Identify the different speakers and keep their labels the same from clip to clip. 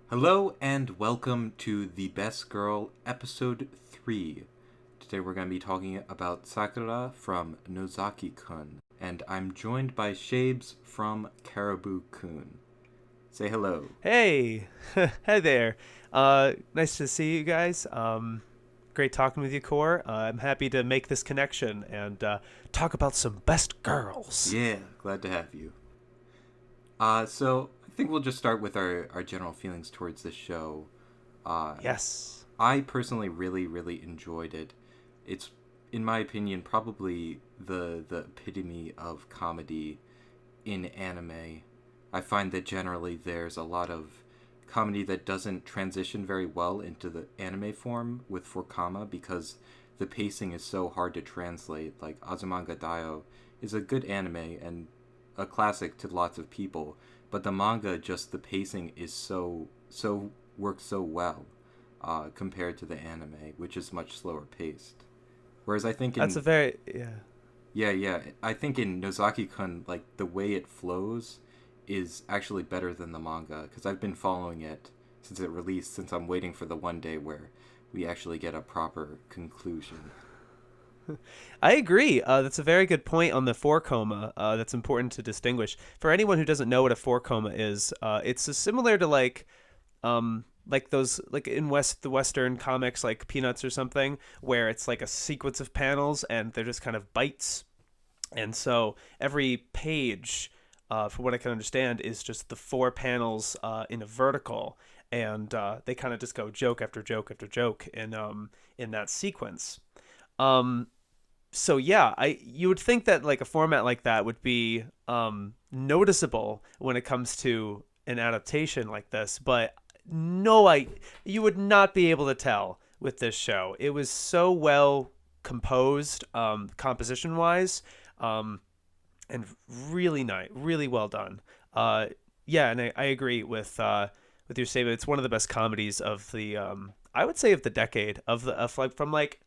Speaker 1: Hello and welcome to The Best Girl, Episode 3. Today we're going to be talking about Sakura from Nozaki-kun, and I'm joined by Shabes from Caribou Coon. Say hello.
Speaker 2: Hey, hey there. Nice to see you guys. Great talking with you, Core. I'm happy to make this connection and talk about some best girls.
Speaker 1: Yeah, glad to have you. So I think we'll just start with our general feelings towards this show. Uh,
Speaker 2: Yes.
Speaker 1: I personally really enjoyed it. It's, in my opinion, probably the epitome of comedy in anime. I find that generally there's a lot of comedy that doesn't transition very well into the anime form with Forkama because the pacing is so hard to translate. Like Azumanga Daioh is a good anime and a classic to lots of people, but the manga, just the pacing is so works so well compared to the anime, which is much slower paced. Whereas I think
Speaker 2: That's a
Speaker 1: in
Speaker 2: very yeah.
Speaker 1: yeah, I think in Nozaki-kun, like the way it flows is actually better than the manga because I've been following it since it released. Since I'm waiting for the one day where we actually get a proper conclusion.
Speaker 2: I agree. That's a very good point on the four coma. That's important to distinguish. For anyone who doesn't know what a four coma is, it's similar to like those like in the Western comics like Peanuts or something, where it's like a sequence of panels and they're just kind of bites. And so every page, from what I can understand, is just the four panels in a vertical, and they kind of just go joke after joke after joke in that sequence. Um, so yeah, I you would think that like a format like that would be noticeable when it comes to an adaptation like this, but no, I you would not be able to tell with this show. It was so well composed, composition wise, um, and really nice, really well done. Uh, yeah, and I agree with your statement. It's one of the best comedies of the I would say of the decade of like from like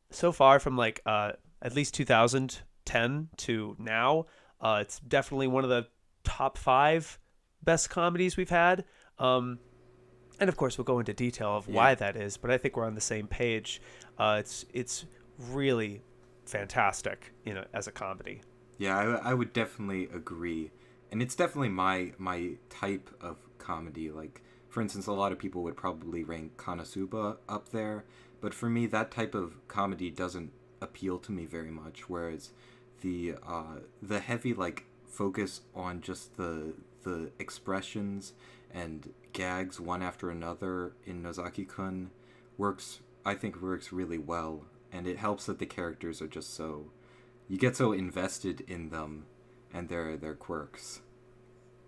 Speaker 2: so far from like at least 2010 to now. It's definitely one of the top five best comedies we've had. And of course, we'll go into detail of
Speaker 1: Yeah,
Speaker 2: why that is, but I think we're on the same page. It's really fantastic, as a comedy.
Speaker 1: yeah, I would definitely agree, and it's definitely my type of comedy. Like, for instance, a lot of people would probably rank Konosuba up there, but for me, that type of comedy doesn't appeal to me very much. Whereas the heavy like focus on just the expressions and gags one after another in Nozaki-kun works. I think works really well, and it helps that the characters are just so you get so invested in them and their quirks.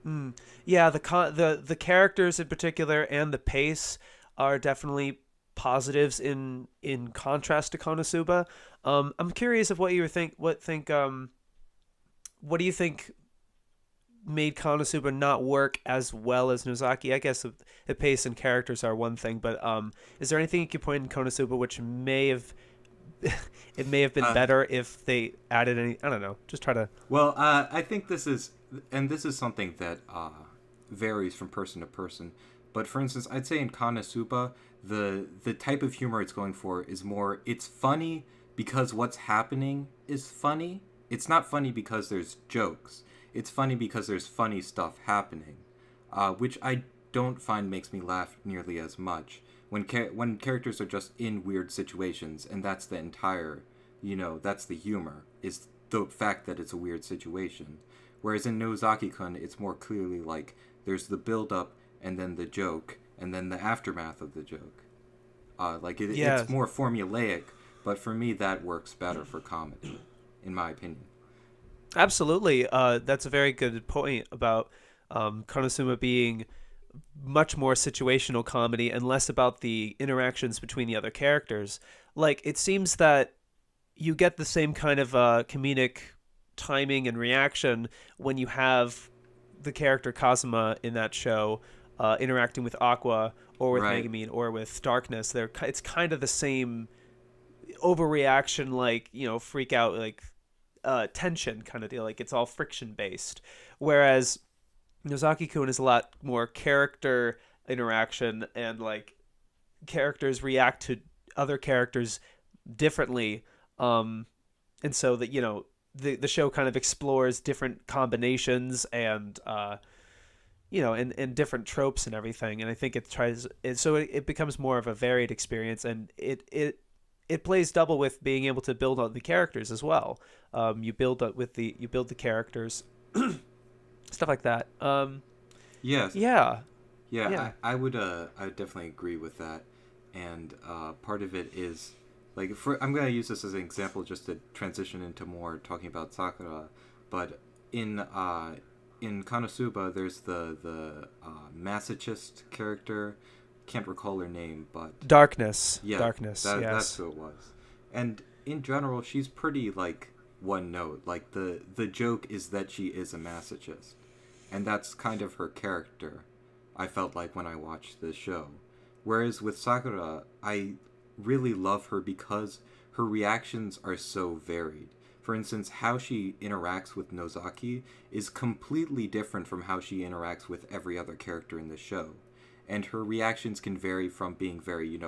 Speaker 2: Mm. Yeah, the characters in particular and the pace are definitely positives in contrast to Konosuba. I'm curious of what you think. What do you think made Konosuba not work as well as Nozaki? I guess the pace and characters are one thing, but is there anything you could point in Konosuba which may have it may have been
Speaker 1: Uh,
Speaker 2: better if they added any? I don't know. Just try to.
Speaker 1: well, I think this is something that varies from person to person. But for instance, I'd say in Konosuba, the type of humor it's going for is more. It's funny because what's happening is funny. It's not funny because there's jokes. It's funny because there's funny stuff happening, which I don't find makes me laugh nearly as much when characters are just in weird situations, and that's the entire, that's the humor is the fact that it's a weird situation. Whereas in Nozaki-kun, it's more clearly like there's the build up and then the joke and then the aftermath of the joke.
Speaker 2: Yeah,
Speaker 1: It's more formulaic, but for me that works better for comedy, in my opinion.
Speaker 2: absolutely. That's a very good point about Konosuba being much more situational comedy and less about the interactions between the other characters. Like it seems that you get the same kind of comedic timing and reaction when you have the character Kazuma in that show interacting with Aqua or with
Speaker 1: Right.
Speaker 2: Megumin or with Darkness. It's kind of the same overreaction, like freak out, like tension kind of deal. Like it's all friction based, whereas Nozaki-kun is a lot more character interaction, and like characters react to other characters differently, and so that the show kind of explores different combinations and and different tropes and everything. And I think it becomes more of a varied experience, and it plays double with being able to build on the characters as well. You build the characters, stuff like that.
Speaker 1: Yes.
Speaker 2: Yeah,
Speaker 1: Yeah,
Speaker 2: yeah.
Speaker 1: I would definitely agree with that, and part of it is like I'm gonna use this as an example just to transition into more talking about Sakura, but in Konosuba there's the masochist character, can't recall her name, but
Speaker 2: Darkness,
Speaker 1: yeah,
Speaker 2: darkness. Yes.
Speaker 1: that's who it was, and in general she's pretty like one note. Like the joke is that she is a masochist, and that's kind of her character. I felt like when I watched this show. Whereas with Sakura, I really love her because her reactions are so varied. For instance, how she interacts with Nozaki is completely different from how she interacts with every other character in the show. And her reactions can vary from being very,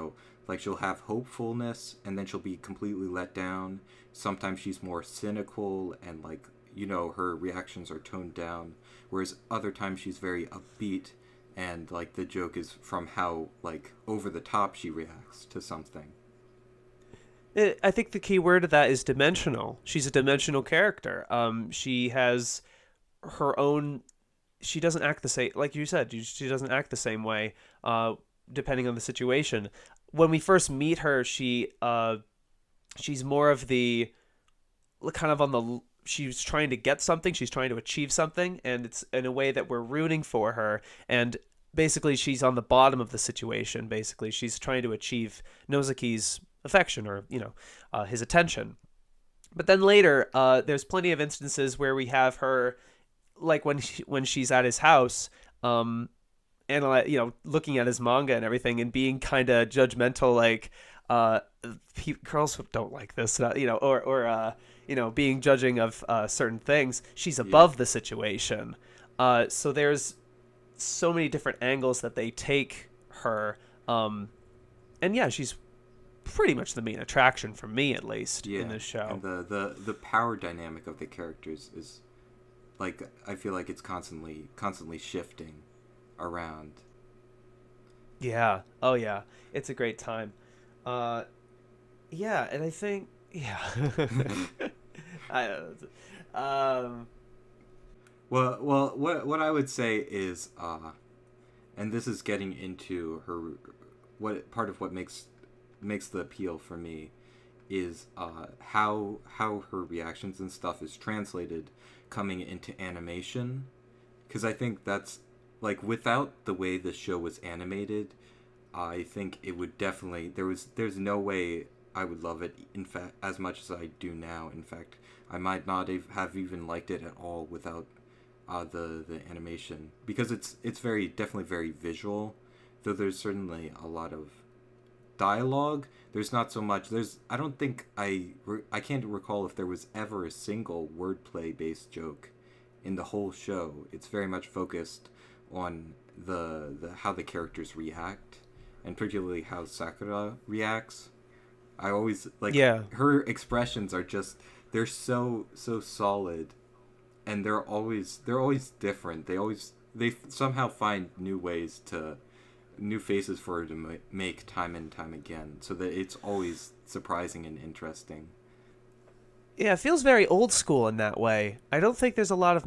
Speaker 1: like she'll have hopefulness and then she'll be completely let down. Sometimes she's more cynical and like, her reactions are toned down. Whereas other times she's very upbeat, and like the joke is from how like over the top she reacts to something.
Speaker 2: I think the key word of that is dimensional. She's a dimensional character. She has her own. She doesn't act the same, like you said. She doesn't act the same way, depending on the situation. When we first meet her, she's more of the kind of on the. She's trying to get something. She's trying to achieve something, and it's in a way that we're rooting for her. And basically, she's on the bottom of the situation. Basically, she's trying to achieve Nozaki's affection or his attention. But then later, there's plenty of instances where we have her, like when she's at his house, looking at his manga and everything, and being kind of judgmental, like girls don't like this, or being judging of certain things. She's
Speaker 1: Yeah.
Speaker 2: above the situation. So there's so many different angles that they take her, and yeah, she's pretty much the main attraction for me, at least,
Speaker 1: Yeah.
Speaker 2: in this show.
Speaker 1: And the power dynamic of the characters is like I feel like it's constantly shifting around.
Speaker 2: Yeah. Oh yeah. It's a great time. Yeah, and I think yeah. I
Speaker 1: Well, what I would say is, and this is getting into her, what part of what makes the appeal for me is how her reactions and stuff is translated coming into animation, because I think that's like without the way the show was animated, I think it would definitely there's no way I would love it in fact as much as I do now. In fact, I might not have even liked it at all without the animation, because it's definitely very visual, though there's certainly a lot of dialogue. There's not so much. I don't think I can't recall if there was ever a single wordplay based joke in the whole show. It's very much focused on the how the characters react, and particularly how Sakura reacts. I always like her expressions are just they're so solid, and they're always different. They somehow find new faces for her to make time and time again, so that it's always surprising and interesting.
Speaker 2: Yeah, it feels very old school in that way. I don't think there's a lot of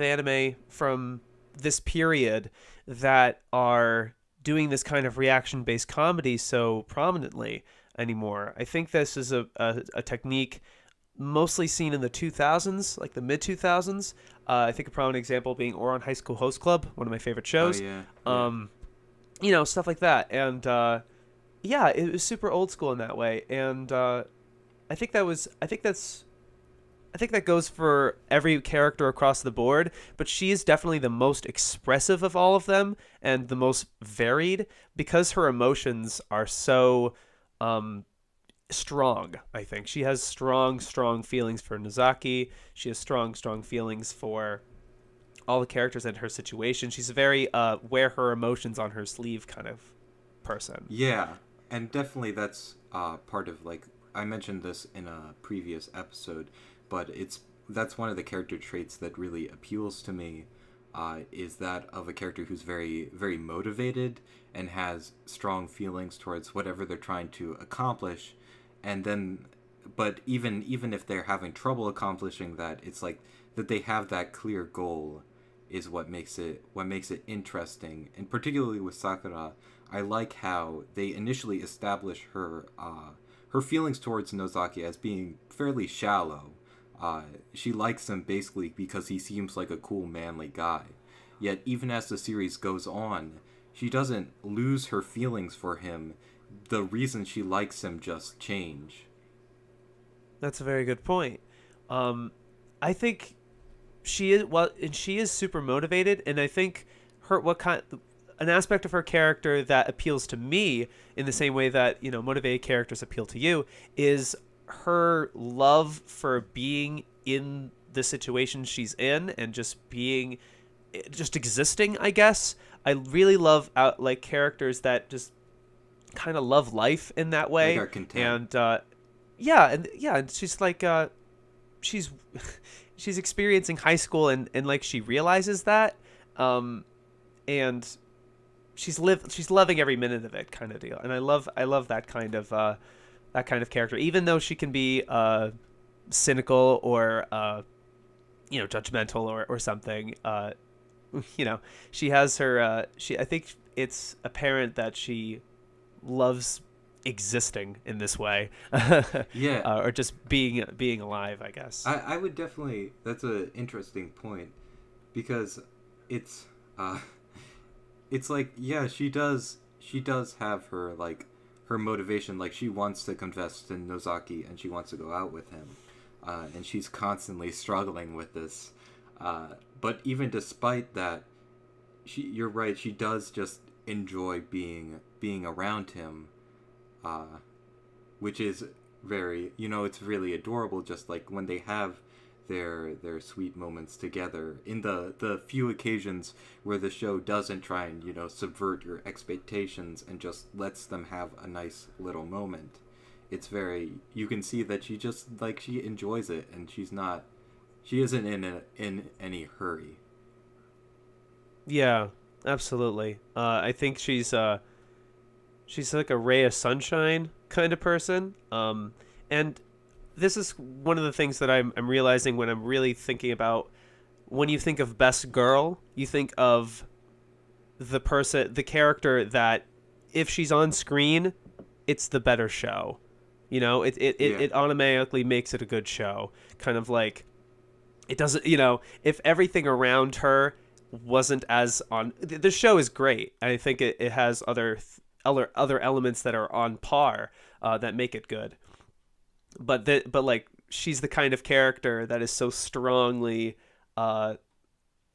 Speaker 2: anime from this period that are doing this kind of reaction-based comedy so prominently anymore. I think this is a technique mostly seen in the 2000s, like the mid 2000s. I think a prominent example being Ouran High School Host Club, one of my favorite shows.
Speaker 1: Oh yeah.
Speaker 2: Stuff like that. And yeah, it was super old school in that way. And I think that goes for every character across the board, but she is definitely the most expressive of all of them and the most varied, because her emotions are so strong. I think she has strong feelings for Nozaki. She has strong feelings for all the characters and her situation. She's a very wear her emotions on her sleeve kind of person.
Speaker 1: Yeah, and definitely that's part of, like, I mentioned this in a previous episode, but that's one of the character traits that really appeals to me, is that of a character who's very, very motivated and has strong feelings towards whatever they're trying to accomplish, and then, but even if they're having trouble accomplishing that, it's like that they have that clear goal is what makes it interesting. And particularly with Sakura, I like how they initially establish her feelings towards Nozaki as being fairly shallow. She likes him basically because he seems like a cool, manly guy. Yet even as the series goes on, she doesn't lose her feelings for him. The reasons she likes him just change.
Speaker 2: That's a very good point. I think she is super motivated, and I think an aspect of her character that appeals to me in the same way that, motivated characters appeal to you is her love for being in the situation she's in and just existing, I guess. I really love characters that just kind of love life in that way.
Speaker 1: Like are content.
Speaker 2: And and she's like she's she's experiencing high school, and like she realizes that, and she's loving every minute of it, kind of deal. And I love that kind of character, even though she can be cynical or judgmental or something. She has her I think it's apparent that she loves existing in this way.
Speaker 1: Yeah.
Speaker 2: Or just being alive, I guess.
Speaker 1: I would definitely, that's an interesting point, because it's like, yeah, she does have her, like, her motivation, like she wants to confess to Nozaki and she wants to go out with him, and she's constantly struggling with this, but even despite that, you're right, she does just enjoy being around him, which is very, it's really adorable, just like when they have their sweet moments together, in the few occasions where the show doesn't try and, subvert your expectations and just lets them have a nice little moment. It's very, you can see that she just, like, she enjoys it, and she isn't in any hurry.
Speaker 2: Yeah, absolutely. I think she's like a ray of sunshine kind of person. And this is one of the things that I'm realizing when I'm really thinking about, when you think of best girl, you think of the character that if she's on screen, it's the better show. It automatically makes it a good show. Kind of like, it doesn't, if everything around her wasn't as on, the show is great. I think it has other elements that are on par, that make it good. But like, she's the kind of character that is so strongly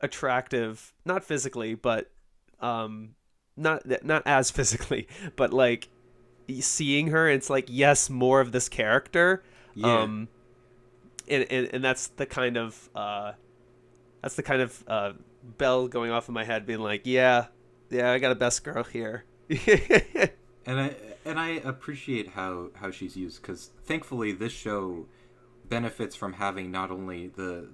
Speaker 2: attractive, not physically, but not as physically, but like seeing her, it's like, yes, more of this character.
Speaker 1: Yeah.
Speaker 2: And that's the kind of bell going off in my head, being like, yeah, I got a best girl here.
Speaker 1: And I appreciate how she's used, because thankfully this show benefits from having not only the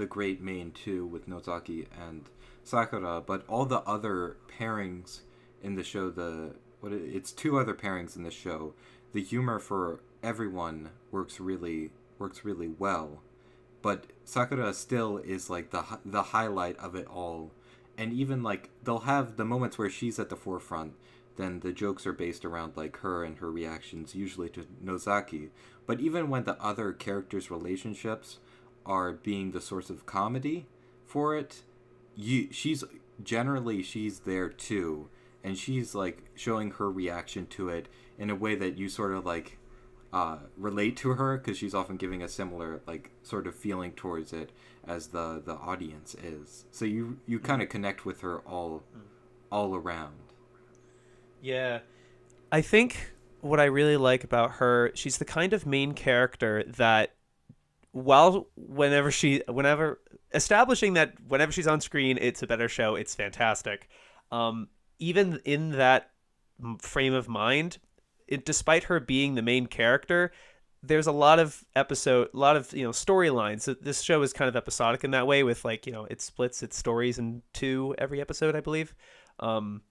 Speaker 1: great main two with Nozaki and Sakura, but all the other pairings in the show. It's two other pairings in the show. The humor for everyone works really well, but Sakura still is like the highlight of it all. And even like, they'll have the moments where she's at the forefront, then the jokes are based around like her and her reactions, usually to Nozaki. But even when the other characters' relationships are being the source of comedy for it, she's there too, and she's like showing her reaction to it in a way that you sort of like relate to her, because she's often giving a similar like sort of feeling towards it as the audience is. So you kind of connect with her all around.
Speaker 2: Yeah. I think what I really like about her, she's the kind of main character that whenever establishing that whenever she's on screen, it's a better show. It's fantastic. Even in that frame of mind, despite her being the main character, there's a lot of storylines. So this show is kind of episodic in that way, with like, it splits its stories in two every episode, I believe. The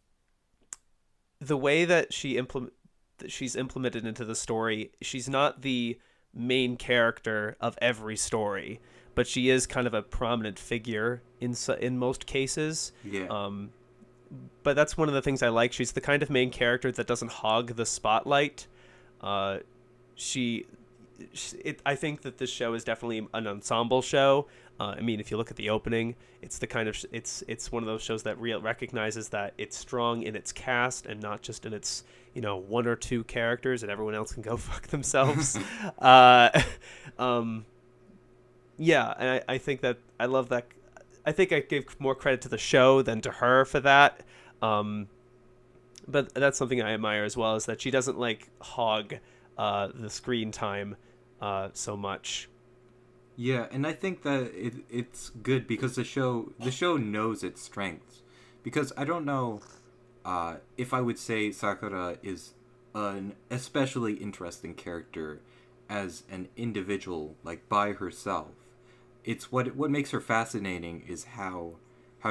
Speaker 2: way that she's implemented into the story, she's not the main character of every story, but she is kind of a prominent figure in most cases.
Speaker 1: Yeah.
Speaker 2: But that's one of the things I like. She's the kind of main character that doesn't hog the spotlight. I think that this show is definitely an ensemble show. I mean, if you look at the opening, it's the kind of it's one of those shows that recognizes that it's strong in its cast and not just in its one or two characters, and everyone else can go fuck themselves. Yeah, and I think that I love that. I think I give more credit to the show than to her for that. But that's something I admire as well, is that she doesn't like hog the screen time so much.
Speaker 1: Yeah, and I think that it's good because the show knows its strengths. Because I don't know if I would say Sakura is an especially interesting character as an individual, like by herself. It's what makes her fascinating is how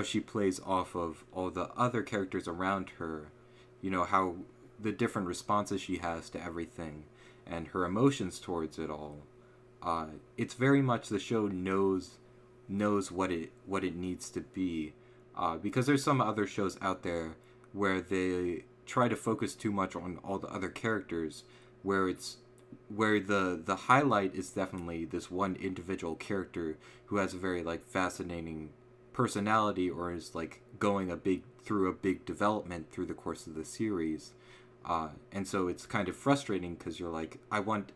Speaker 1: she plays off of all the other characters around her. How the different responses she has to everything and her emotions towards it all. It's very much the show knows what it needs to be, because there's some other shows out there where they try to focus too much on all the other characters, where the highlight is definitely this one individual character who has a very like fascinating personality, or is like going through a big development through the course of the series, and so it's kind of frustrating because you're like, I want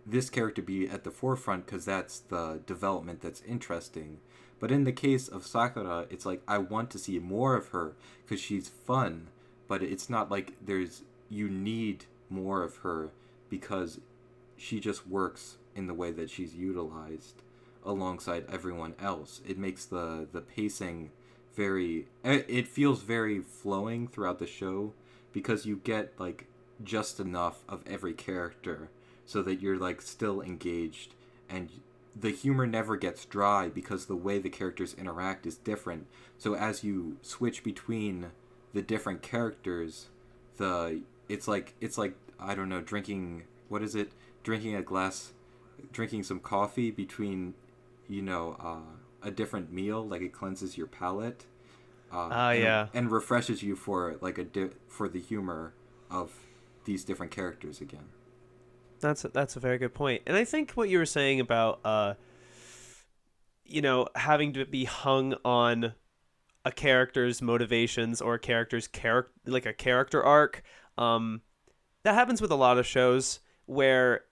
Speaker 1: this character to be at the forefront because that's the development that's interesting. But in the case of Sakura, it's like, I want to see more of her because she's fun, but it's not like you need more of her because she just works in the way that she's utilized alongside everyone else. It makes the pacing it feels very flowing throughout the show because you get like just enough of every character so that you're like still engaged, and the humor never gets dry because the way the characters interact is different. So as you switch between the different characters, it's like I don't know, drinking some coffee between a different meal, like it cleanses your palate. And refreshes you for like for the humor of these different characters again.
Speaker 2: That's a very good point. And I think what you were saying about having to be hung on a character's motivations or a character's like a character arc, that happens with a lot of shows where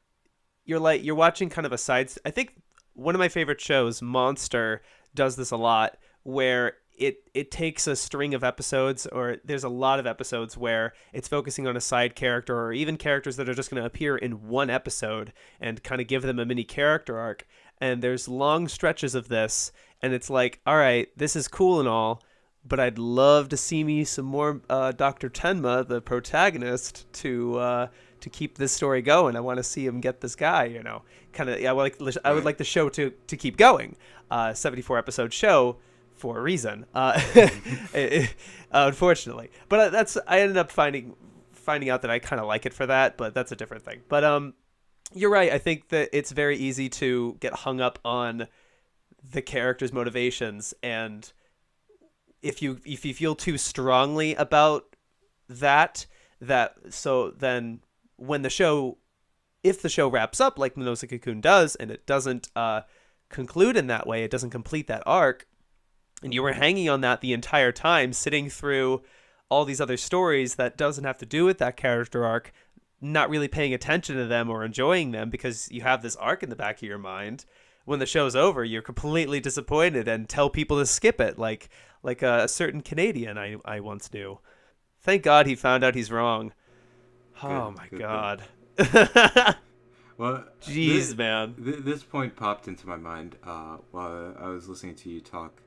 Speaker 2: you're watching kind of a side. I think one of my favorite shows, Monster, does this a lot, where it takes a string of episodes, or there's a lot of episodes where it's focusing on a side character, or even characters that are just going to appear in one episode and kind of give them a mini character arc. And there's long stretches of this, and it's like, all right, this is cool and all, but I'd love to see me some more Dr. Tenma, the protagonist, to keep this story going. I want to see him get this guy, kind of. I would like the show to keep going. 74 episode show for a reason, unfortunately. But I ended up finding out that I kind of like it for that, but that's a different thing. But you're right. I think that it's very easy to get hung up on the character's motivations, and if you feel too strongly about that, so then when if the show wraps up like Nozaki-kun does, and it doesn't conclude in that way, it doesn't complete that arc, and you were hanging on that the entire time, sitting through all these other stories that doesn't have to do with that character arc, not really paying attention to them or enjoying them because you have this arc in the back of your mind. When the show's over, you're completely disappointed and tell people to skip it, like a certain Canadian I once knew. Thank God he found out he's wrong. Oh my God.
Speaker 1: Well,
Speaker 2: Jeez, man.
Speaker 1: this point popped into my mind while I was listening to you talk,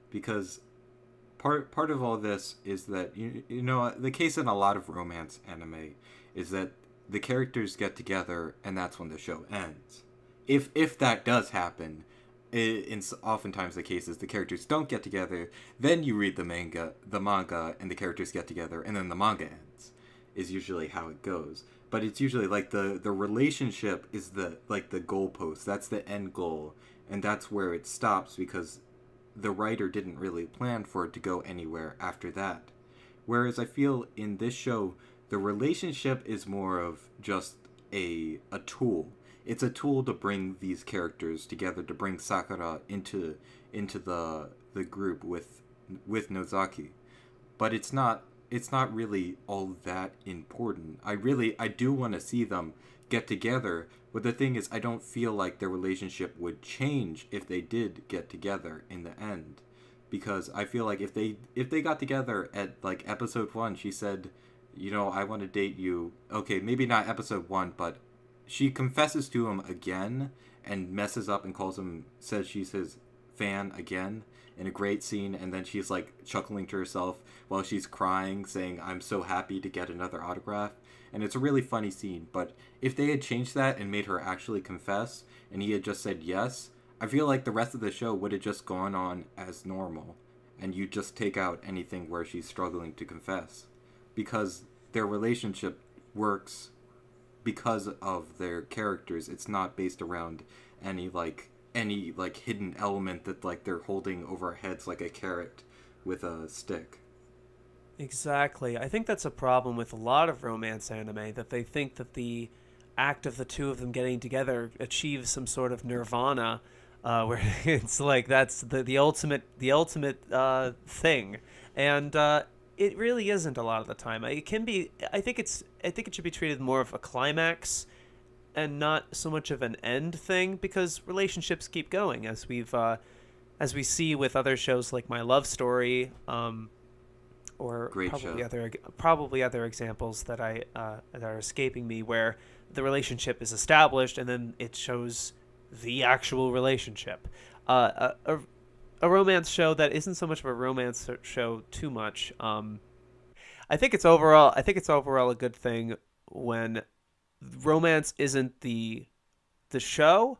Speaker 1: because part of all this is that you know the case in a lot of romance anime is that the characters get together and that's when the show ends. If that does happen, in oftentimes the cases the characters don't get together, then you read the manga, and the characters get together, and then the manga ends. Is usually how it goes. But it's usually like the relationship is the goalpost. That's the end goal, and that's where it stops because the writer didn't really plan for it to go anywhere after that. Whereas I feel in this show, the relationship is more of just a tool. It's a tool to bring these characters together, to bring Sakura into the group with Nozaki. But it's not really all that important. I do want to see them get together, but the thing is I don't feel like their relationship would change if they did get together in the end. Because I feel like if they got together at like episode 1, she said, you know, I want to date you. Okay, maybe not episode 1, but she confesses to him again and messes up and says she's his fan again in a great scene, and then she's like chuckling to herself while she's crying, saying, I'm so happy to get another autograph. And it's a really funny scene. But if they had changed that and made her actually confess and he had just said yes, I feel like the rest of the show would have just gone on as normal, and you just take out anything where she's struggling to confess, because their relationship works because of their characters. It's not based around any hidden element that like they're holding over our heads like a carrot with a stick.
Speaker 2: Exactly. I think that's a problem with a lot of romance anime, that they think that the act of the two of them getting together achieves some sort of nirvana, where it's like that's the ultimate thing, and it really isn't a lot of the time. It can be. I think it should be treated more of a climax and not so much of an end thing, because relationships keep going, as we see with other shows like My Love Story, or
Speaker 1: Great
Speaker 2: probably other examples that are escaping me, where the relationship is established and then it shows the actual relationship. A romance show that isn't so much of a romance show too much. I think it's overall a good thing when romance isn't the show,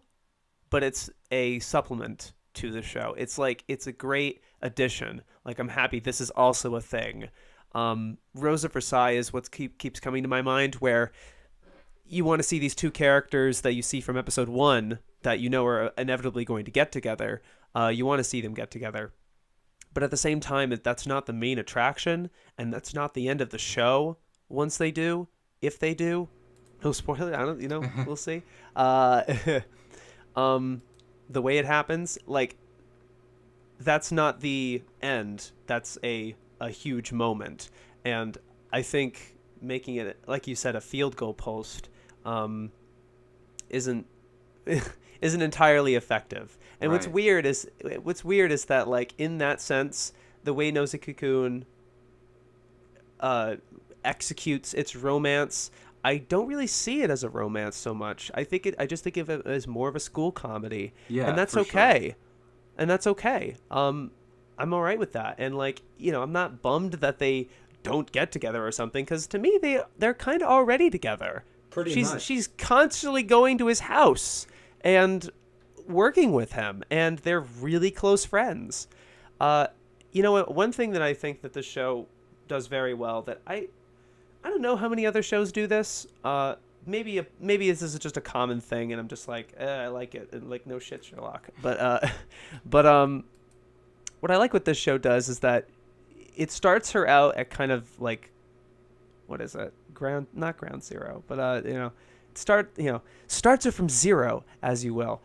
Speaker 2: but it's a supplement to the show. It's like it's a great addition. Like, I'm happy this is also a thing. Rose of Versailles is what keeps coming to my mind, where you want to see these two characters that you see from episode 1 that you know are inevitably going to get together. You want to see them get together. But at the same time, that's not the main attraction, and that's not the end of the show once they do. If they do. No spoiler, we'll see. The way it happens, like, that's not the end. That's a huge moment. And I think making it, like you said, a field goal post isn't entirely effective. And
Speaker 1: Right.
Speaker 2: what's weird is that, like, in that sense, the way Nozaki-kun executes its romance, I don't really see it as a romance so much. I just think of it as more of a school comedy.
Speaker 1: Yeah,
Speaker 2: and that's
Speaker 1: for
Speaker 2: okay.
Speaker 1: Sure.
Speaker 2: And that's okay. I'm all right with that. And, like, I'm not bummed that they don't get together or something, because to me they're kind of already together.
Speaker 1: Pretty much.
Speaker 2: She's constantly going to his house and working with him, and they're really close friends. One thing that I think that the show does very well, that I don't know how many other shows do this. Maybe this is just a common thing, and I'm just like, I like it, and like, no shit, Sherlock. But what I like what this show does is that it starts her out at kind of like, what is it? Not ground zero, but starts her from zero, as you will,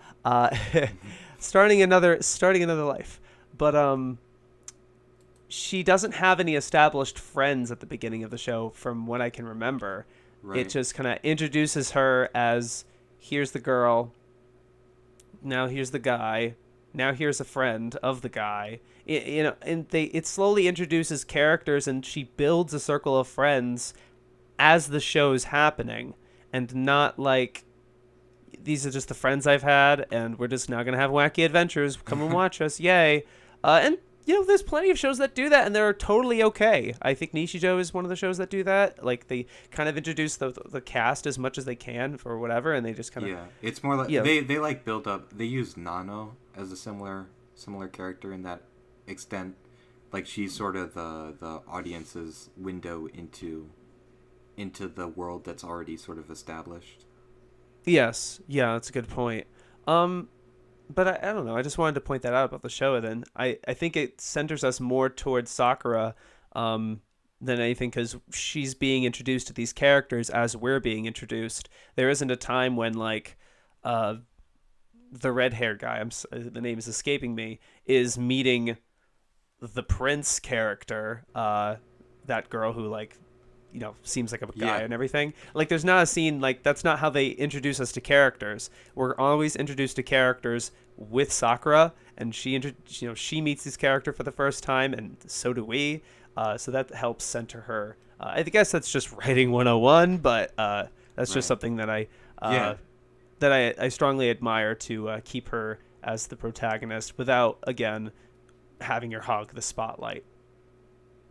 Speaker 2: starting another life. But she doesn't have any established friends at the beginning of the show, from what I can remember. Right. It just kind of introduces her as, here's the girl, now here's the guy, now here's a friend of the guy. It slowly introduces characters, and she builds a circle of friends as the show's happening, and not like, these are just the friends I've had, and we're just now gonna have wacky adventures. Come and watch us, yay! And there's plenty of shows that do that, and they're totally okay. I think Nishijo is one of the shows that do that. Like they kind of introduce the cast as much as they can for whatever, and they just kind of
Speaker 1: It's more like they like build up. They use Nano as a similar character in that extent. Like she's sort of the audience's window into the world that's already sort of established.
Speaker 2: Yes, yeah, that's a good point. But I don't know. I just wanted to point that out about the show. And then I think it centers us more towards Sakura than anything because she's being introduced to these characters as we're being introduced. There isn't a time when like the red haired guy, the name is escaping me, is meeting the prince character, that girl who like seems like a guy and everything. Like there's not a scene like that's not how they introduce us to characters. We're always introduced to characters with Sakura, and she meets this character for the first time, and so do we. So that helps center her. I guess that's just writing 101, but that's just something that I strongly admire to keep her as the protagonist without again having her hog the spotlight.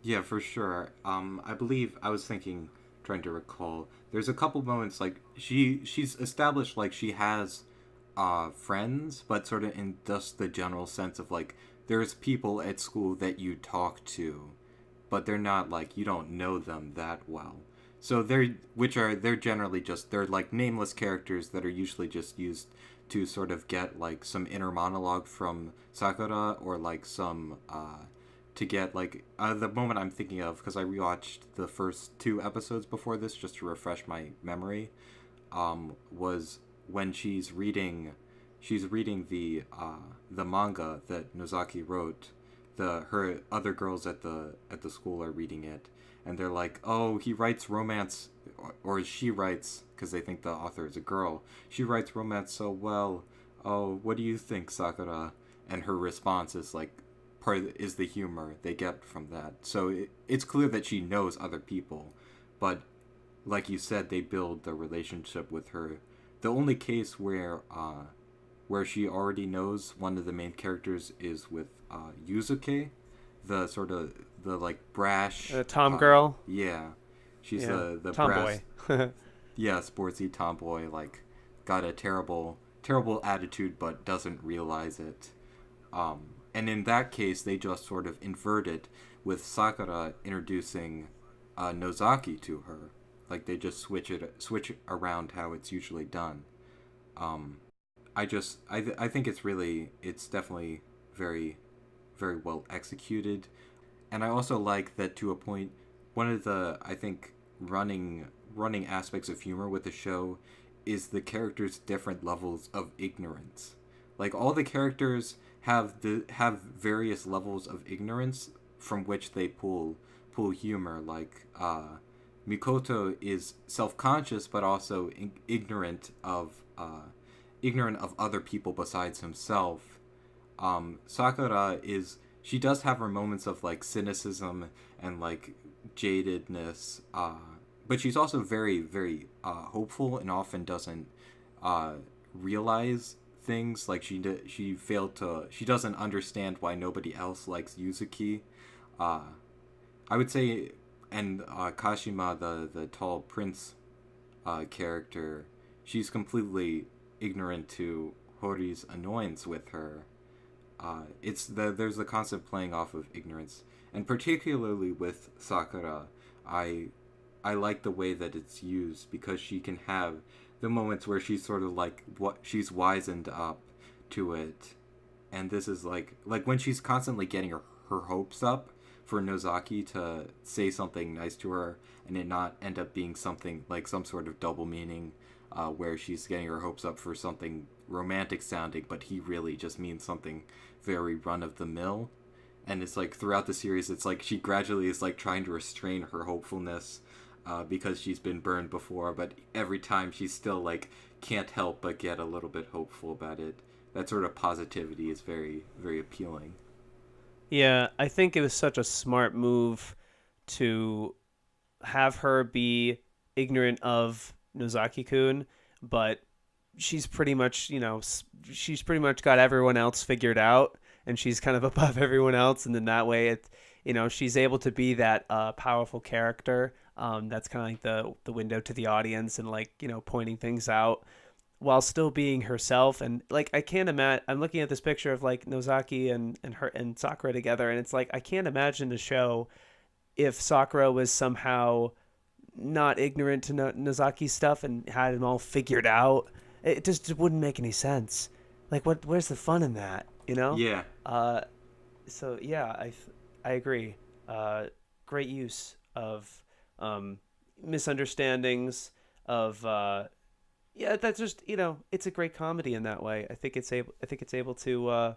Speaker 1: Yeah, for sure. I believe I was trying to recall. There's a couple moments like she's established like she has friends, but sort of in just the general sense of like there's people at school that you talk to, but they're not like you don't know them that well. So they're generally just they're like nameless characters that are usually just used to sort of get like some inner monologue from Sakura or like some to get like the moment I'm thinking of because I rewatched the first 2 episodes before this just to refresh my memory was when she's reading the manga that Nozaki wrote. Her other girls at the school are reading it and they're like, oh, he writes romance or she writes because they think the author is a girl, she writes romance so well, oh, what do you think, Sakura? And her response is like is the humor they get from that. So it's clear that she knows other people, but like you said, they build the relationship with her. The only case where she already knows one of the main characters is with Yuzuke, the sort of the like brash
Speaker 2: Tom girl.
Speaker 1: Yeah, she's the
Speaker 2: tomboy.
Speaker 1: Sportsy tomboy, like got a terrible attitude but doesn't realize it. And in that case, they just sort of invert it with Sakura introducing Nozaki to her. Like they just switch around how it's usually done. I think it's definitely very, very well executed, and I also like that to a point. One of the I think running aspects of humor with the show is the characters' different levels of ignorance. Like all the characters have various levels of ignorance from which they pull humor. Like Mikoto is self-conscious but also ignorant of other people besides himself. Sakura she does have her moments of like cynicism and like jadedness, but she's also very, very hopeful and often doesn't realize things. Like she doesn't understand why nobody else likes Yuzuki. I would say, and Kashima, the tall prince character, she's completely ignorant to Hori's annoyance with her. There's the constant playing off of ignorance, and particularly with Sakura, I like the way that it's used because she can have the moments where she's sort of like she's wizened up to it, and this is like when she's constantly getting her hopes up for Nozaki to say something nice to her and it not end up being something like some sort of double meaning, where she's getting her hopes up for something romantic sounding but he really just means something very run of the mill. And it's like throughout the series it's like she gradually is like trying to restrain her hopefulness because she's been burned before, but every time she still like can't help but get a little bit hopeful about it. That sort of positivity is very, very appealing.
Speaker 2: Yeah, I think it was such a smart move to have her be ignorant of Nozaki-kun, but she's pretty much, she's pretty much got everyone else figured out, and she's kind of above everyone else, and then that way she's able to be that powerful character, that's kind of like the window to the audience, and like, pointing things out while still being herself. And like, I can't imagine, I'm looking at this picture of like Nozaki and her and Sakura together, and it's like, I can't imagine the show if Sakura was somehow not ignorant to Nozaki's stuff and had him all figured out. It just wouldn't make any sense. Like, where's the fun in that,
Speaker 1: Yeah.
Speaker 2: So yeah, I agree. Great use of misunderstandings, of yeah, that's just, it's a great comedy in that way. I think it's able to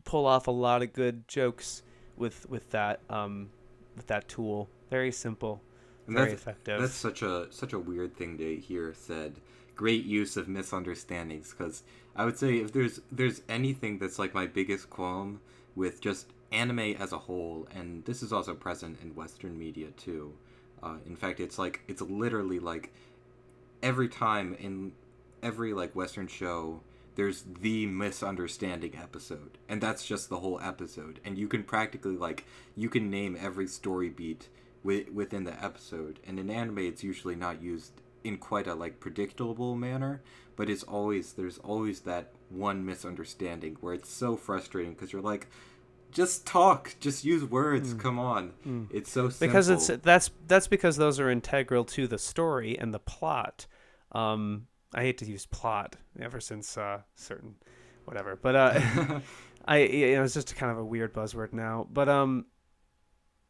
Speaker 2: pull off a lot of good jokes with that tool. Very simple,
Speaker 1: And
Speaker 2: very effective.
Speaker 1: That's such a weird thing to hear said. Great use of misunderstandings, because I would say if there's anything that's like my biggest qualm with just anime as a whole, and this is also present in Western media too. In fact, it's literally like every time in every like Western show, there's the misunderstanding episode, and that's just the whole episode, and you can practically you can name every story beat within the episode. And in anime, it's usually not used in quite a predictable manner, but there's always that one misunderstanding where it's so frustrating, because you're like, just talk, just use words, come on. It's so simple.
Speaker 2: Because that's because those are integral to the story and the plot. I hate to use plot ever since certain whatever, but it's just kind of a weird buzzword now. But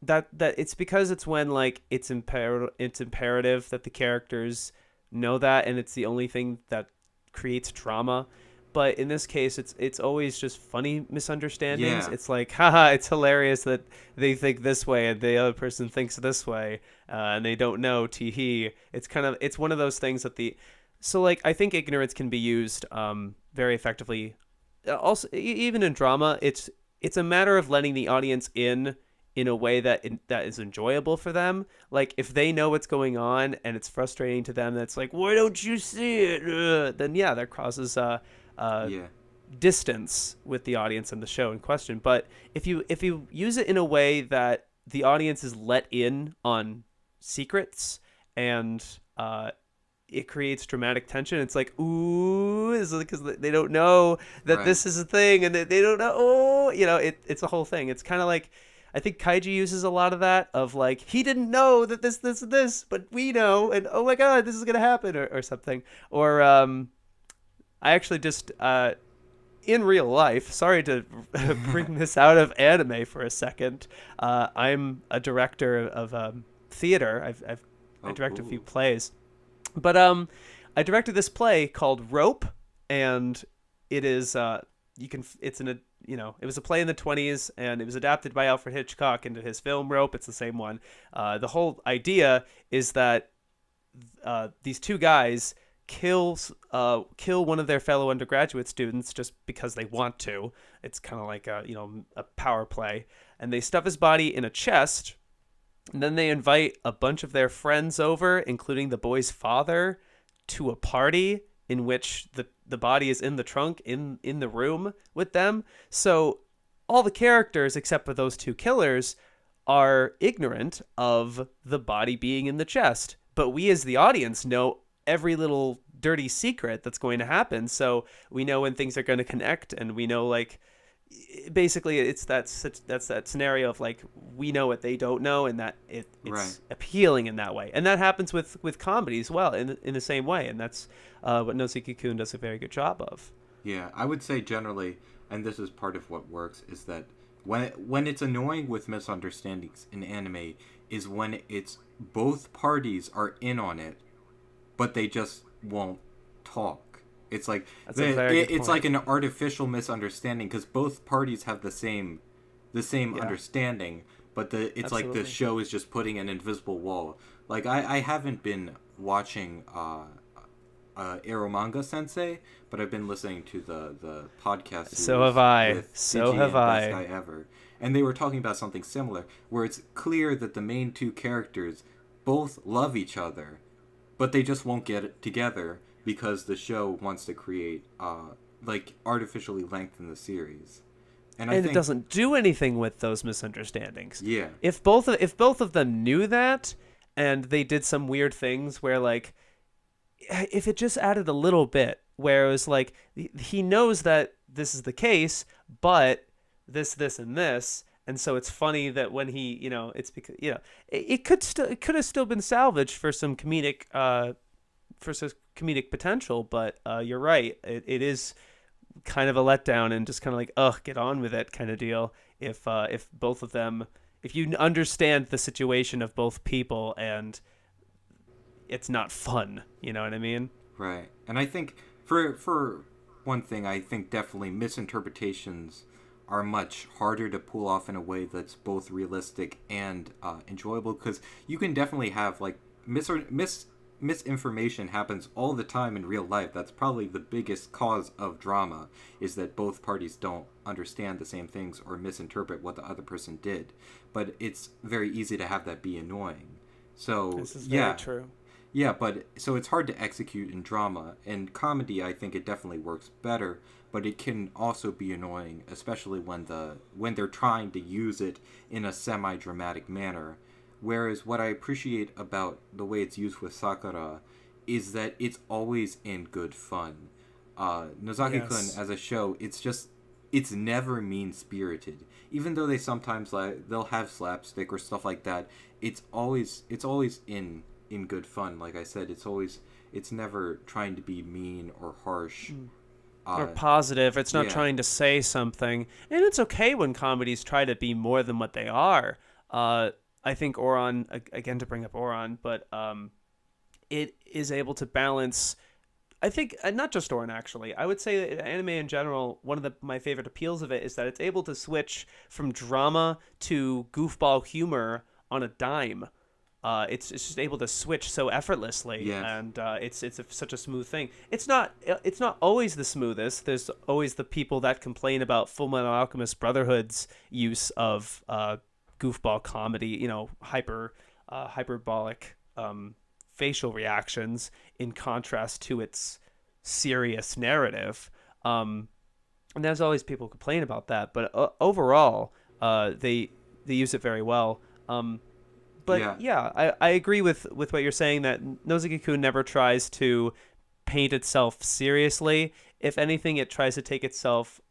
Speaker 2: that it's because it's when it's imperative that the characters know that, and it's the only thing that creates drama. But in this case, it's always just funny misunderstandings. Yeah. It's like, haha, it's hilarious that they think this way and the other person thinks this way, and they don't know, tee-hee. It's one of those things that I think ignorance can be used very effectively. Also, even in drama, it's a matter of letting the audience in a way that is enjoyable for them. Like, if they know what's going on and it's frustrating to them, that's like, why don't you see it? Then yeah, that causes distance with the audience and the show in question. But if you use it in a way that the audience is let in on secrets, and it creates dramatic tension. It's like, ooh, because they don't know that this is a thing, and they don't know. Oh, it's a whole thing. It's kind of like, I think Kaiji uses a lot of that, of like, he didn't know that this, but we know, and oh my god, this is gonna happen, or something. Or I actually just in real life, sorry to bring this out of anime for a second. I'm a director of theater. I directed a few plays, but I directed this play called Rope, and it is it was a play in the 1920s, and it was adapted by Alfred Hitchcock into his film Rope. It's the same one. The whole idea is that these two guys kill one of their fellow undergraduate students just because they want to. It's kind of like a power play, and they stuff his body in a chest, and then they invite a bunch of their friends over, including the boy's father, to a party in which the body is in the trunk in the room with them. So all the characters except for those two killers are ignorant of the body being in the chest, but we as the audience know every little secret that's going to happen. So we know when things are going to connect, and we know, basically it's that's that scenario of we know what they don't know, and that it's appealing in that way. And that happens with comedy as well, in the same way. And that's what Nozaki-kun does a very good job of. Yeah,
Speaker 1: I would say generally, and this is part of what works, is that when it's annoying with misunderstandings in anime is when it's both parties are in on it, but they just won't talk. It's like it's like an artificial misunderstanding, because both parties have the same understanding, but it's like the show is just putting an invisible wall. Like, I haven't been watching Eromanga Sensei, but I've been listening to the podcast.
Speaker 2: So have I.
Speaker 1: Best Guy Ever, and they were talking about something similar, where it's clear that the main two characters both love each other, but they just won't get it together because the show wants to create like artificially lengthen the series. And I
Speaker 2: And it
Speaker 1: think
Speaker 2: doesn't do anything with those misunderstandings.
Speaker 1: yeah.
Speaker 2: If both of them knew that, and they did some weird things where like, if it just added a little bit, where it was like he knows that this is the case, but this, and this, and so it's funny that when he, it's because it could have still been salvaged for some comedic potential, but you're right, it is kind of a letdown and just kind of like, ugh, get on with it kind of deal. If both of them, if you understand the situation of both people and it's not fun, you know what I mean?
Speaker 1: Right. And I think for one thing, I think definitely misinterpretations are much harder to pull off in a way that's both realistic and enjoyable, because you can definitely have like misinformation happens all the time in real life. That's probably the biggest cause of drama, is that both parties don't understand the same things or misinterpret what the other person did. But it's very easy to have that be annoying. So
Speaker 2: This is very true.
Speaker 1: yeah, but so it's hard to execute in drama. In comedy, I think it definitely works better, but it can also be annoying, especially when they're trying to use it in a semi-dramatic manner. Whereas what I appreciate about the way it's used with Sakura is that it's always in good fun. Nozaki-kun
Speaker 2: Yes.
Speaker 1: as a show, it's never mean-spirited. Even though they sometimes they'll have slapstick or stuff like that, it's always in good fun. Like I said, it's never trying to be mean or harsh.
Speaker 2: Or positive. It's not
Speaker 1: yeah.
Speaker 2: trying to say something. And it's okay when comedies try to be more than what they are. I think Oran, again to bring up Oran, but it is able to balance, I think, not just Oran actually. I would say that anime in general, one of my favorite appeals of it is that it's able to switch from drama to goofball humor on a dime. It's just able to switch so effortlessly,
Speaker 1: Yes.
Speaker 2: and such a smooth thing. It's not always the smoothest. There's always the people that complain about Full Metal Alchemist Brotherhood's use of goofball comedy, hyperbolic facial reactions in contrast to its serious narrative. And there's always people complain about that, but overall, they use it very well. But yeah, I agree with what you're saying, that Nozaki-kun never tries to paint itself seriously. If anything, it tries to take itself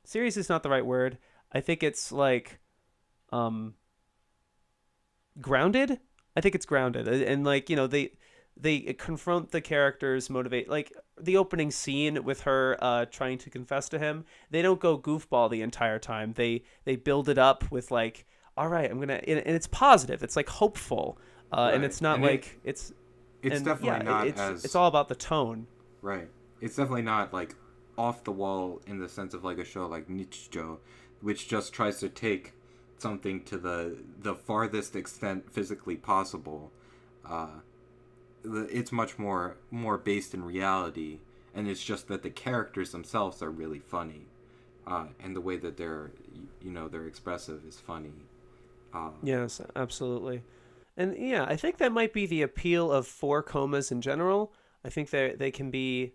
Speaker 2: serious is not the right word. I think it's like grounded. I think it's grounded, and like they confront the characters, motivate, like the opening scene with her trying to confess to him. They don't go goofball the entire time. They build it up with like, all right, I'm gonna, and it's positive. It's like hopeful,
Speaker 1: Right.
Speaker 2: and it's not
Speaker 1: And
Speaker 2: like
Speaker 1: it's definitely not as
Speaker 2: it's all about the tone.
Speaker 1: right. It's definitely not like off the wall in the sense of like a show like Nichijou, which just tries to take something to the farthest extent physically possible. It's much more based in reality, and it's just that the characters themselves are really funny, and the way that they're expressive is funny.
Speaker 2: Yes, absolutely. And yeah, I think that might be the appeal of four comas in general. I think they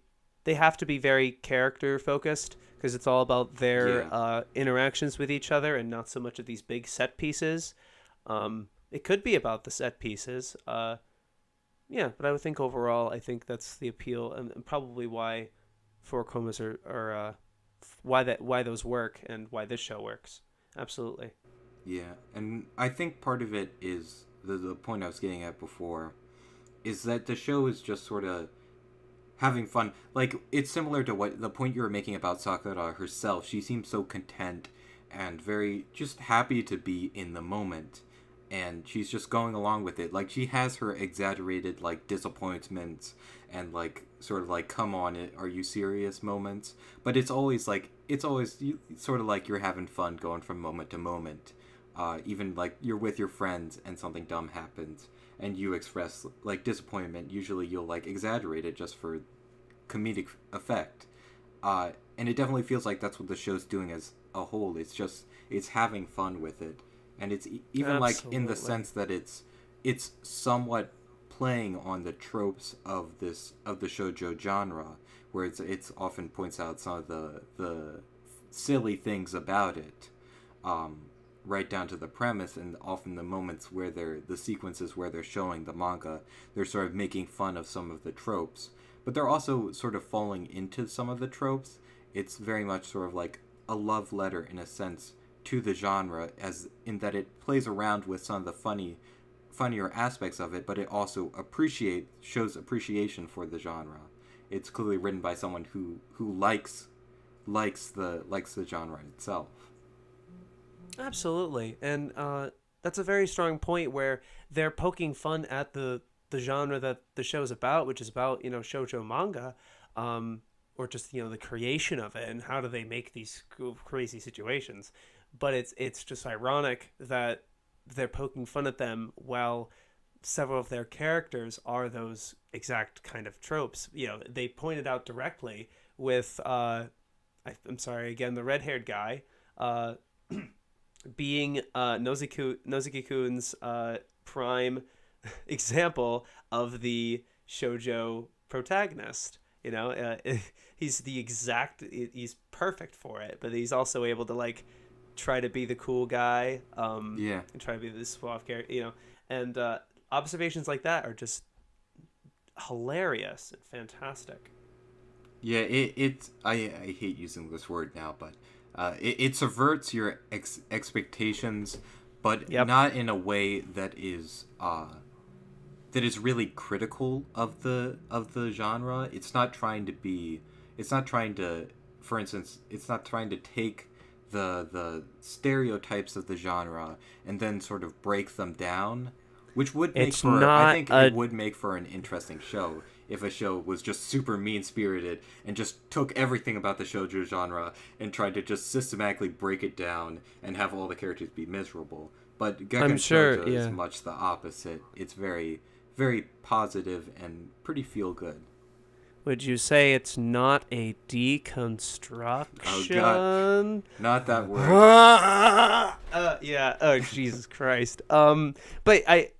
Speaker 2: have to be very character focused, because it's all about their interactions with each other and not so much of these big set pieces. It could be about the set pieces. Yeah, but I would think overall, I think that's the appeal, and probably why four comas are why those work and why this show works. Absolutely.
Speaker 1: Yeah, and I think part of it is the point I was getting at before, is that the show is just sort of having fun. Like, it's similar to what the point you were making about Sakura herself. She seems so content and very just happy to be in the moment, and she's just going along with it. Like, she has her exaggerated like disappointments and like sort of like, come on, are you serious moments, but it's always sort of like you're having fun going from moment to moment. Even like you're with your friends and something dumb happens and you express like disappointment, usually you'll like exaggerate it just for comedic effect. And it definitely feels like that's what the show's doing as a whole. It's having fun with it, and it's even like in the sense that it's somewhat playing on the tropes of the shoujo genre, where it's often points out some of the silly things about it, right down to the premise, and often the moments where the sequences where they're showing the manga, they're sort of making fun of some of the tropes, but they're also sort of falling into some of the tropes. It's very much sort of like a love letter in a sense to the genre, as in that it plays around with some of the funnier aspects of it, but it also shows appreciation for the genre. It's clearly written by someone who likes the genre itself.
Speaker 2: Absolutely, and that's a very strong point where they're poking fun at the genre that the show is about, which is about shoujo manga, or just the creation of it and how do they make these crazy situations. But it's just ironic that they're poking fun at them while several of their characters are those exact kind of tropes. They pointed out directly with I'm sorry again, the red-haired guy being Nozaki-kun's prime example of the shoujo protagonist. He's he's perfect for it, but he's also able to try to be the cool guy, and try to be the suave character, and observations like that are just hilarious and fantastic.
Speaker 1: Yeah, I hate using this word now, but it subverts your expectations, but not in a way that is really critical of the genre. It's not trying to, for instance, it's not trying to take the stereotypes of the genre and then sort of break them down, which would make it would make for an interesting show if a show was just super mean-spirited and just took everything about the shoujo genre and tried to just systematically break it down and have all the characters be miserable. But Gekkan Shoujo is much the opposite. It's very, very positive and pretty feel-good.
Speaker 2: Would you say it's not a deconstruction?
Speaker 1: Oh God, not that word.
Speaker 2: Yeah. Oh Jesus Christ. But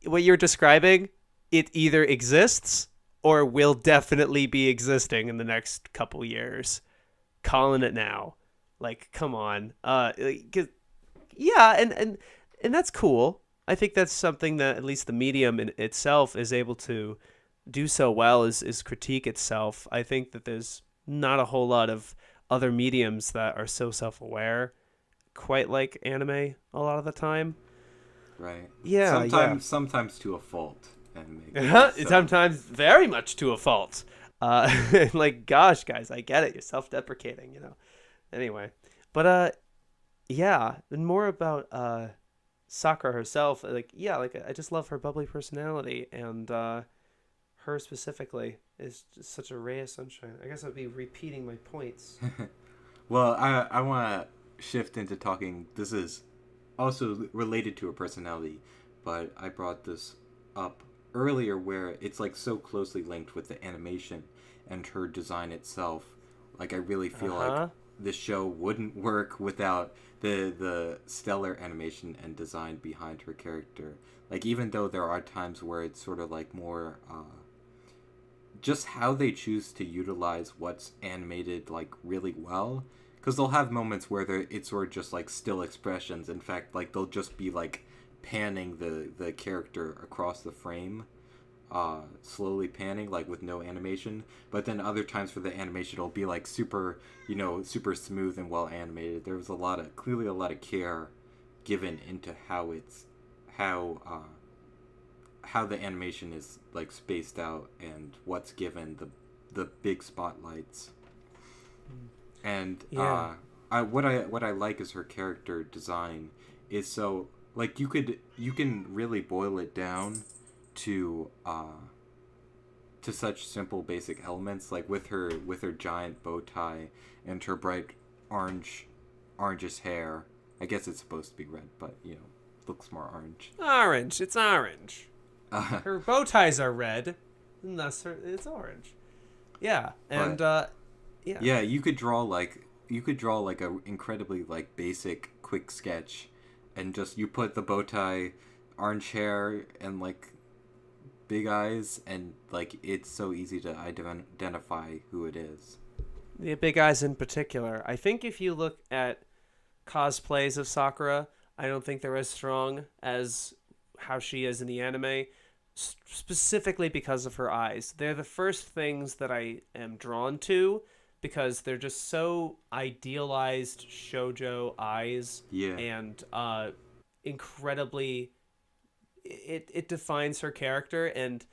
Speaker 2: what you're describing, it either exists or will definitely be existing in the next couple years. Calling it now. Come on. Yeah, and that's cool. I think that's something that at least the medium in itself is able to do so well is critique itself. I think that there's not a whole lot of other mediums that are so self-aware, quite like anime a lot of the time.
Speaker 1: Right.
Speaker 2: Yeah.
Speaker 1: Sometimes to a fault.
Speaker 2: Sometimes very much to a fault. Gosh, guys, I get it. You're self-deprecating, Anyway, but yeah, and more about Sakura herself. I just love her bubbly personality, and her specifically is just such a ray of sunshine. I guess I'd be repeating my points.
Speaker 1: Well, I want to shift into talking. This is also related to her personality, but I brought this up earlier where it's so closely linked with the animation and her design itself. I really feel like this show wouldn't work without the stellar animation and design behind her character. Even though there are times where it's sort of more just how they choose to utilize what's animated really well, because they'll have moments where it's sort of just still expressions. In fact, they'll just be panning the character across the frame, slowly panning with no animation. But then other times for the animation it'll be super super smooth and well animated. There was clearly a lot of care given into how the animation is spaced out and what's given the big spotlights. And what I like is her character design is so you can really boil it down to such simple basic elements, with her giant bow tie and her bright orangish hair. I guess it's supposed to be red, but looks more orange.
Speaker 2: Orange, it's orange. Her bow ties are red, and thus it's orange. Yeah, and yeah,
Speaker 1: you could draw a incredibly basic quick sketch, and just you put the bow tie, orange hair, and big eyes, and like it's so easy to identify who it is.
Speaker 2: The big eyes in particular. I think if you look at cosplays of Sakura, I don't think they're as strong as how she is in the anime, specifically because of her eyes. They're the first things that I am drawn to because they're just so idealized shoujo eyes
Speaker 1: Yeah.
Speaker 2: and incredibly it defines her character, and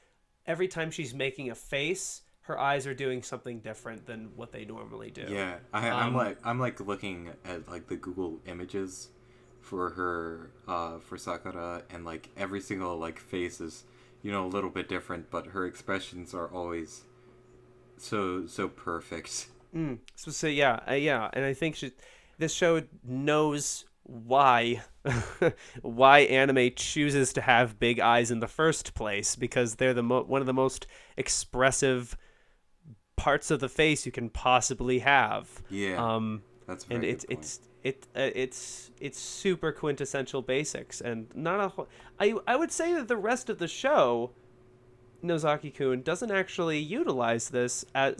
Speaker 2: every time she's making a face, her eyes are doing something different than what they normally do.
Speaker 1: Yeah, I'm like looking at like the Google images for her for Sakura, and like every single like face is, you know, a little bit different, but her expressions are always so perfect.
Speaker 2: So yeah, and I think this show knows why why anime chooses to have big eyes in the first place, because they're one of the most expressive parts of the face you can possibly have.
Speaker 1: Yeah, that's a very
Speaker 2: and
Speaker 1: good point.
Speaker 2: it's super quintessential basics, and not a whole, I would say that the rest of the show, Nozaki-kun, doesn't actually utilize this the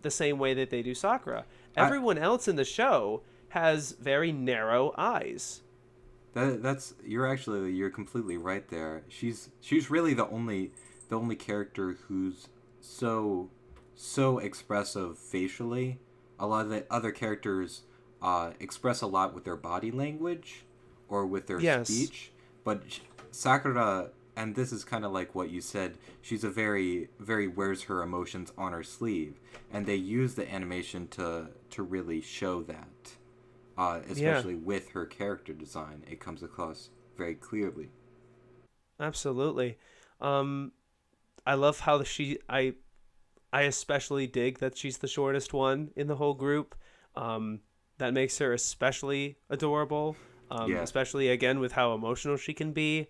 Speaker 2: same way that they do Sakura. Everyone else in the show has very narrow eyes.
Speaker 1: You're completely right there. She's really the only character who's so expressive facially. A lot of the other characters express a lot with their body language or with their speech, but Sakura, and this is kind of like what you said, she's a very wears her emotions on her sleeve, and they use the animation to really show that. Especially with her character design, it comes across very clearly.
Speaker 2: Absolutely. I love how I especially dig that she's the shortest one in the whole group. That makes her especially adorable. Especially again with how emotional she can be.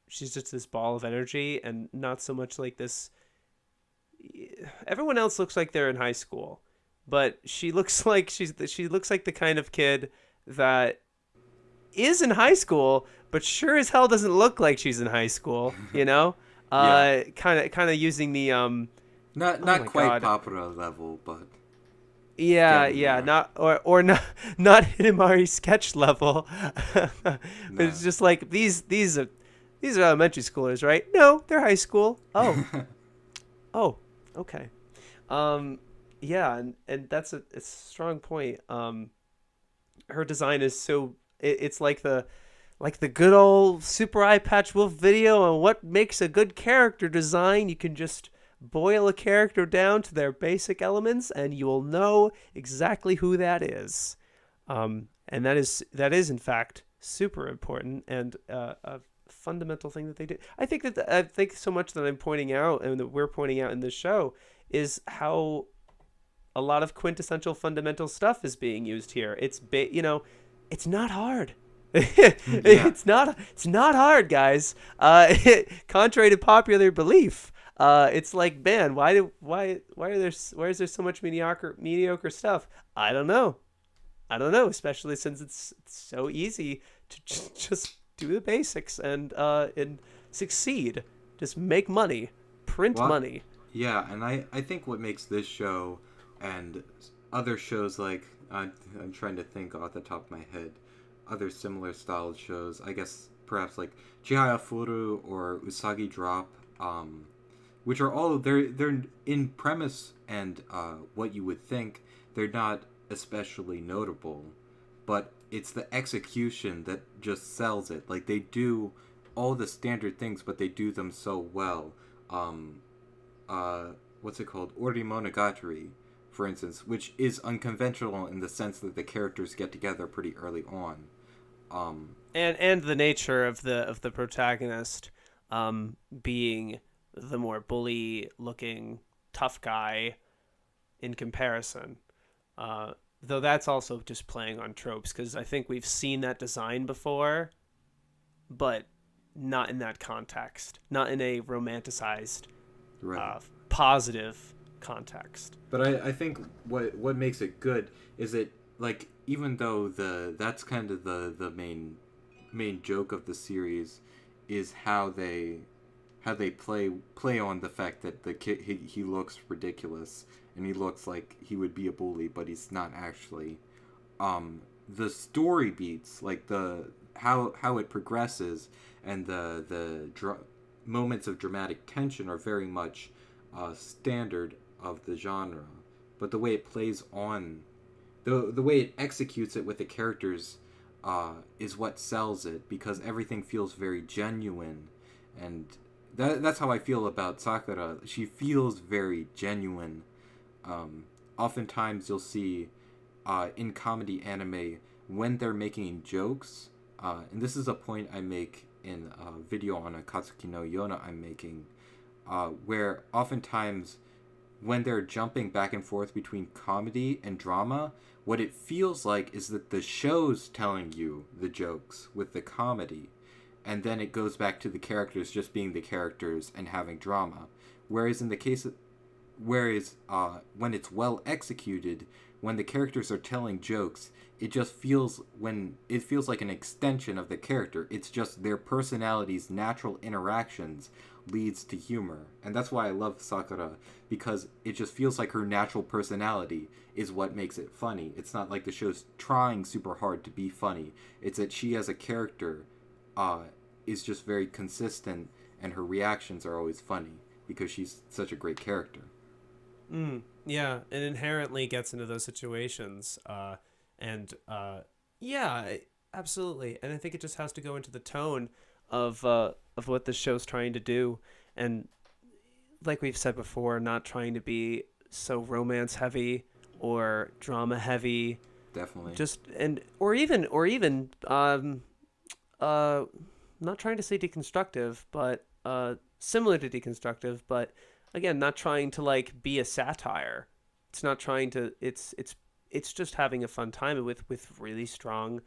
Speaker 2: She's just this ball of energy, and not so much like this. Everyone else looks like they're in high school, but she looks like she looks like the kind of kid that is in high school, but sure as hell doesn't look like she's in high school. You know, kind of using the
Speaker 1: not quite Papura level, but
Speaker 2: not or not Hinamari sketch level. But it's just like these are elementary schoolers, right? No, they're high school. Oh, okay. Yeah, and that's a strong point. Her design is so it's like the good old Super Eye Patch Wolf video on what makes a good character design. You can just boil a character down to their basic elements, and you will know exactly who that is. And that is in fact super important and a fundamental thing that they do. I think so much that I'm pointing out and that we're pointing out in this show is how a lot of quintessential fundamental stuff is being used here. It's it's not hard. It's not hard, guys. Contrary to popular belief, it's like, man, why is there so much mediocre stuff? I don't know, especially since it's so easy to just do the basics and succeed. Just make money, print money.
Speaker 1: Yeah, and I think what makes this show and other shows like I'm trying to think off the top of my head, other similar styled shows, I guess perhaps like Chihaya Furu or Usagi Drop, which are all they're in premise and what you would think they're not especially notable, but it's the execution that just sells it. Like they do all the standard things, but they do them so well. What's it called? Ori Monogatari, for instance, which is unconventional in the sense that the characters get together pretty early on.
Speaker 2: And the nature of the protagonist being the more bully looking tough guy in comparison. Though that's also just playing on tropes, because I think we've seen that design before, but not in that context, not in a romanticized, positive context.
Speaker 1: But I think what makes it good is that, like, even though that's kind of the main joke of the series is how they play on the fact that the kid he looks ridiculous and he looks like he would be a bully, but he's not actually. The story beats, like the how it progresses, and the moments of dramatic tension are very much standard of the genre, but the way it plays on, the way it executes it with the characters, is what sells it, because everything feels very genuine, and that's how I feel about Sakura. She feels very genuine. Oftentimes you'll see in comedy anime when they're making jokes, and this is a point I make in a video on Akatsuki no Yona I'm making, where oftentimes when they're jumping back and forth between comedy and drama, what it feels like is that the show's telling you the jokes with the comedy, and then it goes back to the characters just being the characters and having drama. Whereas in the case of, when it's well executed, when the characters are telling jokes, it feels like an extension of the character. It's just their personalities' natural interactions leads to humor. And that's why I love Sakura, because it just feels like her natural personality is what makes it funny. It's not like the show's trying super hard to be funny. It's that she as a character is just very consistent, and her reactions are always funny because she's such a great character.
Speaker 3: Yeah, it inherently gets into those situations. Yeah, absolutely. And I think it just has to go into the tone of what the show's trying to do. And like we've said before, not trying to be so romance heavy or drama heavy.
Speaker 1: Definitely.
Speaker 3: Or even not trying to say deconstructive, but similar to deconstructive, but again, not trying to like be a satire. It's not trying to. It's just having a fun time with really strong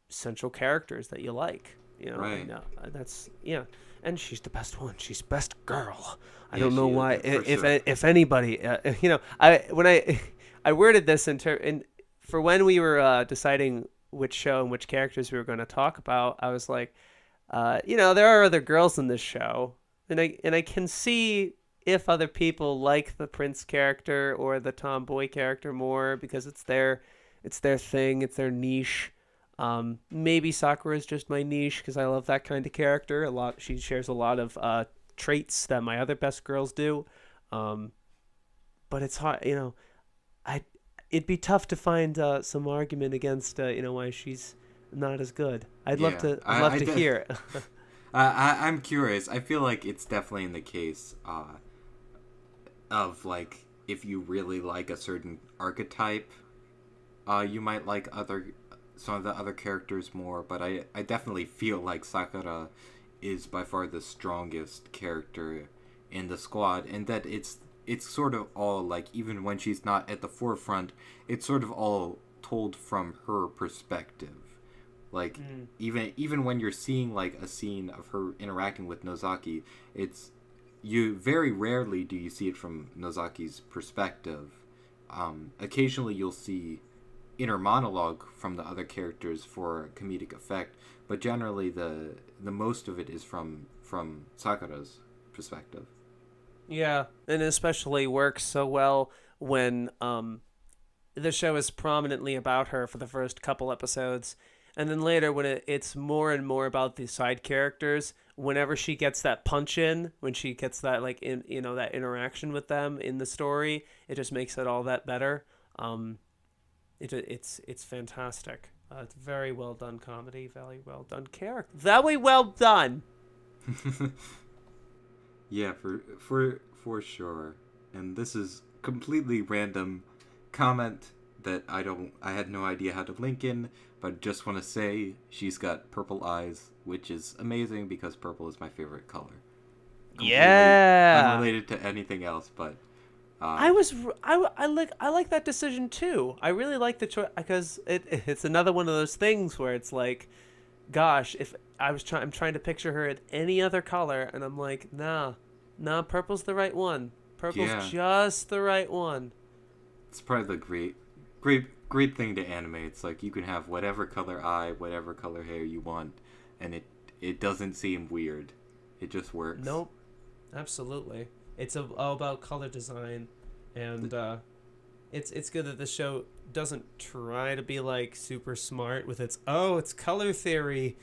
Speaker 3: central characters that you like. You know,
Speaker 1: right?
Speaker 3: That's yeah. And she's the best one. She's best girl. I
Speaker 1: Yeah,
Speaker 3: don't know why.
Speaker 1: Sure.
Speaker 3: If anybody, I worded this for when we were deciding which show and which characters we were going to talk about. I was like, there are other girls in this show, and I can see if other people like the prince character or the tomboy character more because it's their thing, it's their niche. Maybe Sakura is just my niche because I love that kind of character a lot. She shares a lot of traits that my other best girls do. But it's hard, it'd be tough to find some argument against why she's not as good. I'd love to hear it.
Speaker 1: I'm curious. I feel like it's definitely in the case of like if you really like a certain archetype, you might like some of the other characters more. But I definitely feel like Sakura is by far the strongest character in the squad, and that it's sort of all like, even when she's not at the forefront, it's sort of all told from her perspective. Like even when you're seeing like a scene of her interacting with Nozaki, you very rarely do you see it from Nozaki's perspective. Occasionally you'll see inner monologue from the other characters for comedic effect, but generally the most of it is from Sakura's perspective.
Speaker 3: Yeah, and it especially works so well when the show is prominently about her for the first couple episodes, and then later when it's more and more about the side characters. Whenever she gets that punch in, when she gets that that interaction with them in the story, it just makes it all that better. It's fantastic. It's very well done comedy, very well done character, very well done.
Speaker 1: Yeah, for sure. And this is completely random comment that I had no idea how to link in, but just want to say she's got purple eyes, which is amazing because purple is my favorite color. Completely unrelated to anything else, but
Speaker 3: I like that decision too. I really like the choice because it's another one of those things where it's like, gosh, if I'm trying to picture her in any other color, and I'm like, nah, purple's the right one. Purple's just the right one.
Speaker 1: It's probably the great thing to anime. It's like you can have whatever color eye, whatever color hair you want, and it doesn't seem weird. It just works.
Speaker 2: Nope. Absolutely. It's all about color design, and it's good that the show doesn't try to be like super smart with its it's color theory.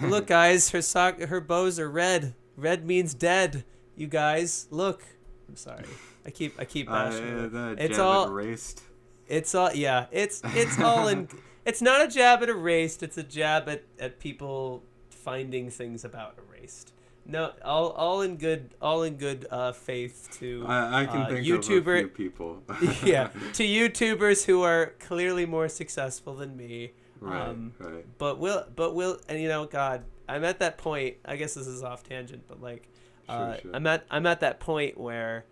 Speaker 2: Look, guys, her bows are red. Red means dead. You guys, look. I'm sorry. I keep bashing it. It's all
Speaker 1: erased.
Speaker 2: It's all It's all in. It's not a jab at Erased. It's a jab at people finding things about Erased. No, all in good faith to
Speaker 1: I can think
Speaker 2: YouTuber,
Speaker 1: of a few people.
Speaker 2: yeah, to YouTubers who are clearly more successful than me.
Speaker 1: Right.
Speaker 2: But we'll and God, I'm at that point. I guess this is off tangent, but like,
Speaker 1: Sure.
Speaker 2: I'm at that point where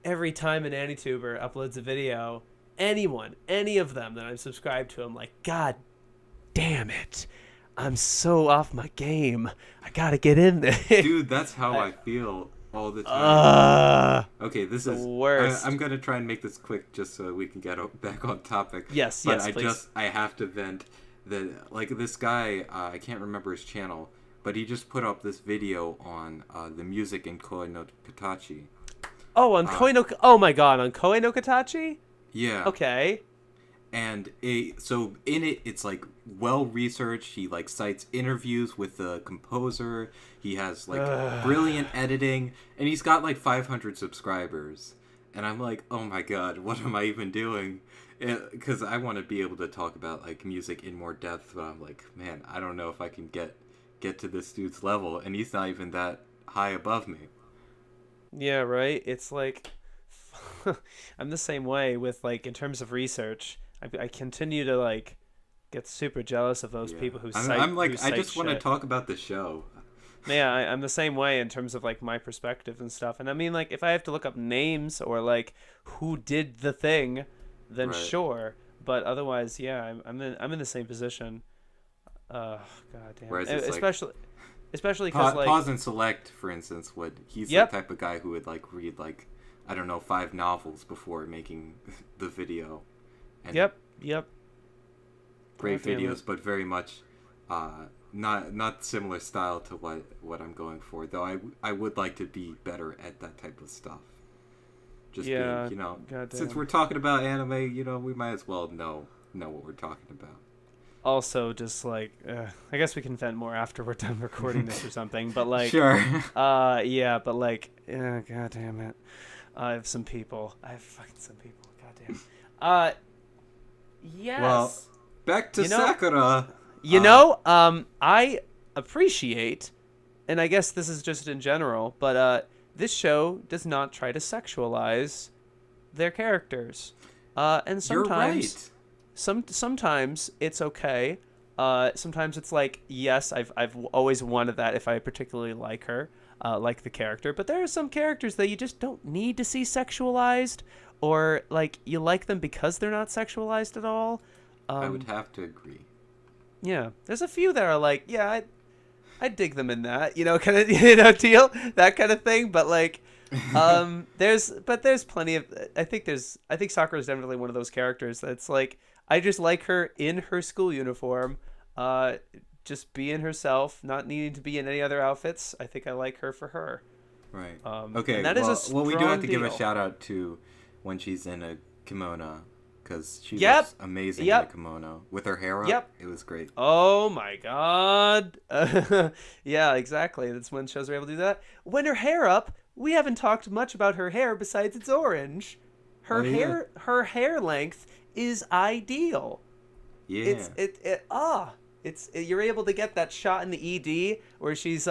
Speaker 2: every time an AniTuber uploads a video, any of them that I'm subscribed to, I'm like, God damn it. I'm so off my game. I gotta get in there.
Speaker 1: Dude, that's how I feel all the time. Okay, this is
Speaker 2: worst.
Speaker 1: I'm gonna try and make this quick just so we can get back on topic.
Speaker 2: Yes,
Speaker 1: please. I have to vent that, like, this guy, I can't remember his channel, but he just put up this video on the music in Koi no Katachi.
Speaker 2: Oh, on Koi no... Oh my god, on Koi no Katachi?
Speaker 1: Yeah.
Speaker 2: Okay.
Speaker 1: And so in it, it's like well researched. He like cites interviews with the composer. He has like brilliant editing, and he's got like 500 subscribers. And I'm like, oh my god, what am I even doing? Because I want to be able to talk about like music in more depth, but I'm like, man, I don't know if I can get to this dude's level, and he's not even that high above me.
Speaker 2: Yeah, right. It's like I'm the same way with like in terms of research. I continue to like get super jealous of those people who cite.
Speaker 1: I'm like, I
Speaker 2: cite
Speaker 1: just want to
Speaker 2: shit.
Speaker 1: talk about the show.
Speaker 2: Yeah, I'm the same way in terms of like my perspective and stuff. And I mean, like, if I have to look up names or like who did the thing, then
Speaker 1: Right.
Speaker 2: Sure. But otherwise, yeah, I'm in the same position. God damn.
Speaker 1: Whereas it's
Speaker 2: Especially because like
Speaker 1: Pause and Select, for instance, he's the type of guy who would like read like, I don't know, 5 novels before making the video. And
Speaker 2: Yep.
Speaker 1: Great
Speaker 2: God damn
Speaker 1: videos,
Speaker 2: it.
Speaker 1: but very much not similar style to what I'm going for. Though I would like to be better at that type of stuff. Just being, since we're talking about anime, we might as well know what we're talking about.
Speaker 2: Also, just like I guess we can vent more after we're done recording this or something. But like,
Speaker 1: sure.
Speaker 2: God damn it. I have fucking some people. God damn. Yes.
Speaker 1: Well, back to Sakura.
Speaker 2: I appreciate, and I guess this is just in general, but this show does not try to sexualize their characters. And sometimes,
Speaker 1: You're right.
Speaker 2: Sometimes it's okay. Sometimes it's like, yes, I've always wanted that if I particularly like her, like the character. But there are some characters that you just don't need to see sexualized, or like you like them because they're not sexualized at all.
Speaker 1: I would have to agree.
Speaker 2: Yeah, there's a few that are like, yeah, I dig them in that, kind of, deal, that kind of thing. But like, there's plenty of. I think Sakura is definitely one of those characters that's like, I just like her in her school uniform, just being herself, not needing to be in any other outfits. I think I like her for her.
Speaker 1: Right.
Speaker 2: Okay. And that is a strong
Speaker 1: we do have to give a
Speaker 2: deal.
Speaker 1: shout out to when she's in a kimono, because she looks amazing in a kimono with her hair up.
Speaker 2: Yep.
Speaker 1: It was great.
Speaker 2: Oh my god. Yeah, exactly. That's when shows are able to do that. When her hair up, we haven't talked much about her hair besides it's orange. Her hair length is ideal.
Speaker 1: Yeah.
Speaker 2: You're able to get that shot in the ED where she's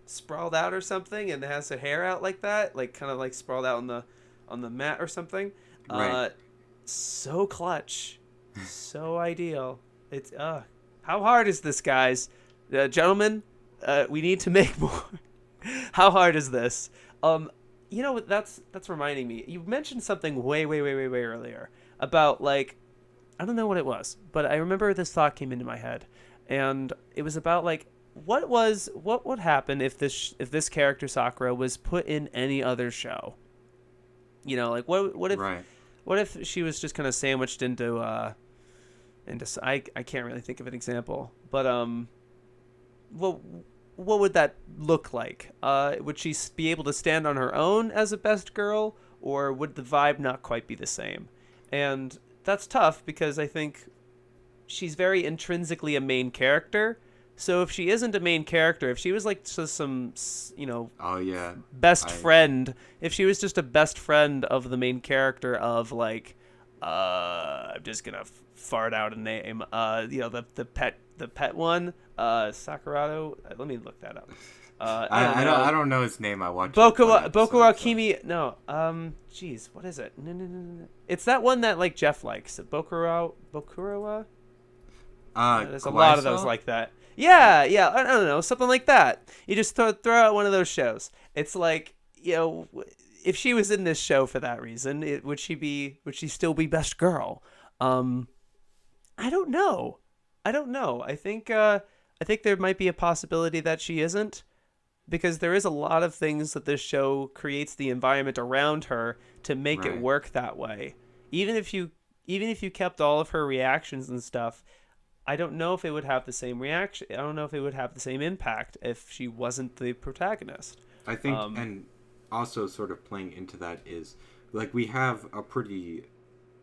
Speaker 2: sprawled out or something and has her hair out like that, like kind of like sprawled out on the mat or something.
Speaker 1: Right.
Speaker 2: So clutch. So ideal. It's how hard is this, guys? Gentlemen, we need to make more. How hard is this? That's reminding me. You mentioned something way earlier about like, I don't know what it was, but I remember this thought came into my head, and it was about like, what would happen if this character Sakura was put in any other show? Like what if
Speaker 1: Right.
Speaker 2: What if she was just kind of sandwiched into I can't really think of an example, but
Speaker 3: what would that look like? Would she be able to stand on her own as a best girl, or would the vibe not quite be the same? And that's tough because I think she's very intrinsically a main character. So if she isn't a main character, if she was like just some,
Speaker 1: Oh yeah.
Speaker 3: best friend, if she was just a best friend of the main character of like, I'm just gonna fart out a name, the pet one, Sakurado. Let me look that up.
Speaker 1: I don't know his name. I watched
Speaker 3: Bokuwa Kimi. No. Jeez, what is it? No. It's that one that like Jeff likes. Bokurawa. There's a lot of those like that. Yeah. I don't know, something like that. You just throw out one of those shows. It's like, if she was in this show for that reason, would she still be best girl? I don't know. I think there might be a possibility that she isn't, because there is a lot of things that this show creates the environment around her to make it work that way. Even if you kept all of her reactions and stuff, I don't know if it would have the same reaction. I don't know if it would have the same impact if she wasn't the protagonist.
Speaker 1: I think, and also sort of playing into that is, like, we have a pretty,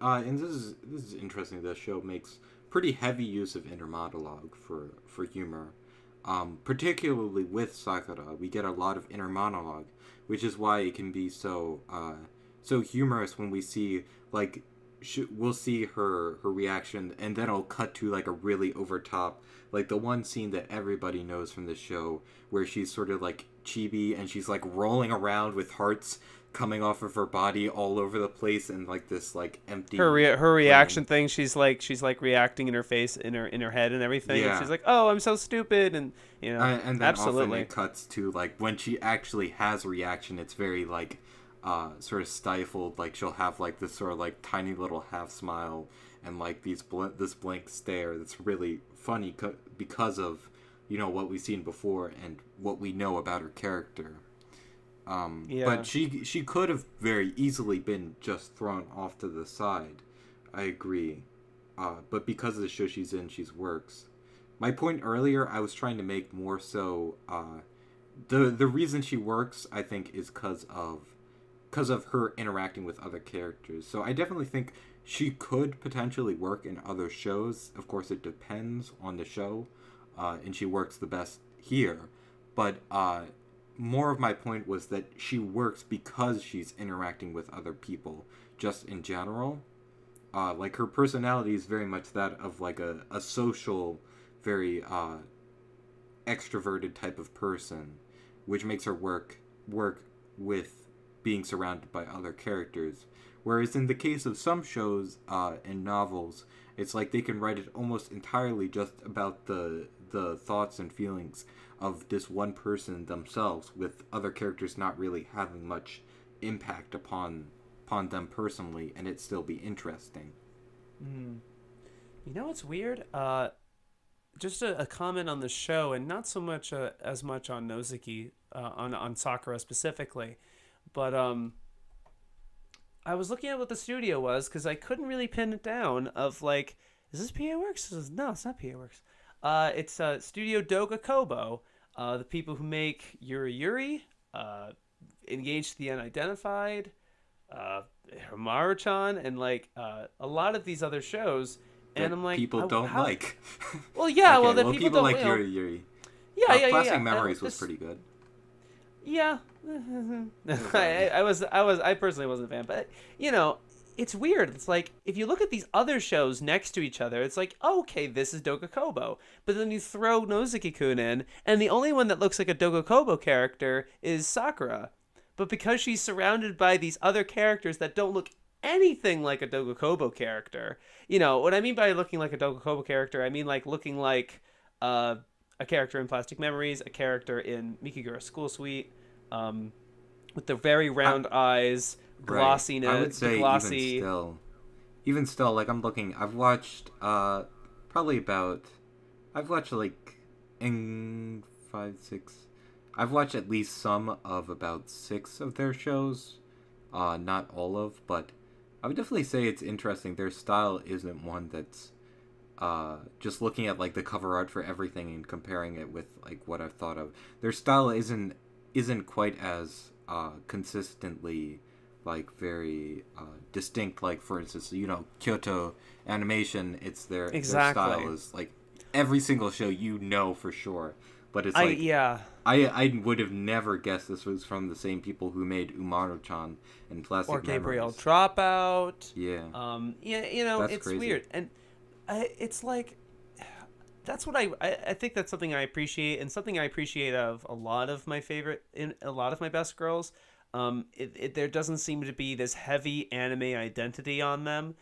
Speaker 1: and this is interesting. The show makes pretty heavy use of inner monologue for humor, particularly with Sakura. We get a lot of inner monologue, which is why it can be so humorous when we see like. We'll see her reaction, and then it'll cut to like a really over top, like the one scene that everybody knows from the show where she's sort of like chibi and she's like rolling around with hearts coming off of her body all over the place, and like this like empty
Speaker 3: her reaction thing. She's like reacting in her face, in her head and everything.
Speaker 1: Yeah.
Speaker 3: And she's like, "Oh, I'm so stupid," and
Speaker 1: and then
Speaker 3: absolutely
Speaker 1: often it cuts to like when she actually has a reaction. It's very like. Sort of stifled, like she'll have like this sort of like tiny little half smile and like this blank stare that's really funny because of what we've seen before and what we know about her character. But she could have very easily been just thrown off to the side. I agree, but because of the show she's in, she works. My point earlier, I was trying to make more so the reason she works, I think, is because of her interacting with other characters. So I definitely think she could potentially work in other shows. Of course, it depends on the show, and she works the best here. But more of my point was that she works because she's interacting with other people, just in general. Like, her personality is very much that of, like, a social, very extroverted type of person, which makes her work with being surrounded by other characters. Whereas in the case of some shows and novels, it's like they can write it almost entirely just about the thoughts and feelings of this one person themselves, with other characters not really having much impact upon them personally, and it still be interesting.
Speaker 3: You know what's weird? Just a comment on the show, and not so much as much on Nozaki, on Sakura specifically. But I was looking at what the studio was because I couldn't really pin it down. Of like, is this PA Works? No, it's not PA Works. It's Studio Doga Kobo, the people who make Yuri Yuri, Engaged the Unidentified, Hamaru-chan, and like a lot of these other shows. And I'm like,
Speaker 1: people don't like.
Speaker 3: Well, yeah,
Speaker 1: okay,
Speaker 3: well, people don't
Speaker 1: like Yuri Yuri.
Speaker 3: Yeah.
Speaker 1: Plastic Memories was pretty good.
Speaker 3: Yeah. I personally wasn't a fan, but it's weird. It's like if you look at these other shows next to each other, it's like, oh, okay, this is Doga Kobo, but then you throw Nozaki-kun in, and the only one that looks like a Doga Kobo character is Sakura. But because she's surrounded by these other characters that don't look anything like a Doga Kobo character, what I mean by looking like a Doga Kobo character, I mean like looking like a character in Plastic Memories, a character in Mikigura School Suite, with the very round eyes, glossiness.
Speaker 1: I would say
Speaker 3: glossy.
Speaker 1: Even still, like I'm looking. I've watched I've watched like in 5, 6. I've watched at least some of about 6 of their shows, not all of, but I would definitely say it's interesting. Their style isn't one that's just looking at like the cover art for everything and comparing it with like what I've thought of, their style isn't quite as consistently like very distinct. Like for instance, Kyoto Animation, it's their style is like every single show for sure. But it's like I would have never guessed this was from the same people who made Umaru-chan and Plastic
Speaker 3: or Gabriel
Speaker 1: Memories.
Speaker 3: Dropout.
Speaker 1: Yeah.
Speaker 3: That's it's
Speaker 1: crazy.
Speaker 3: weird, and it's like that's what I think that's something I appreciate, and something I appreciate of a lot of my best girls. There doesn't seem to be this heavy anime identity on them.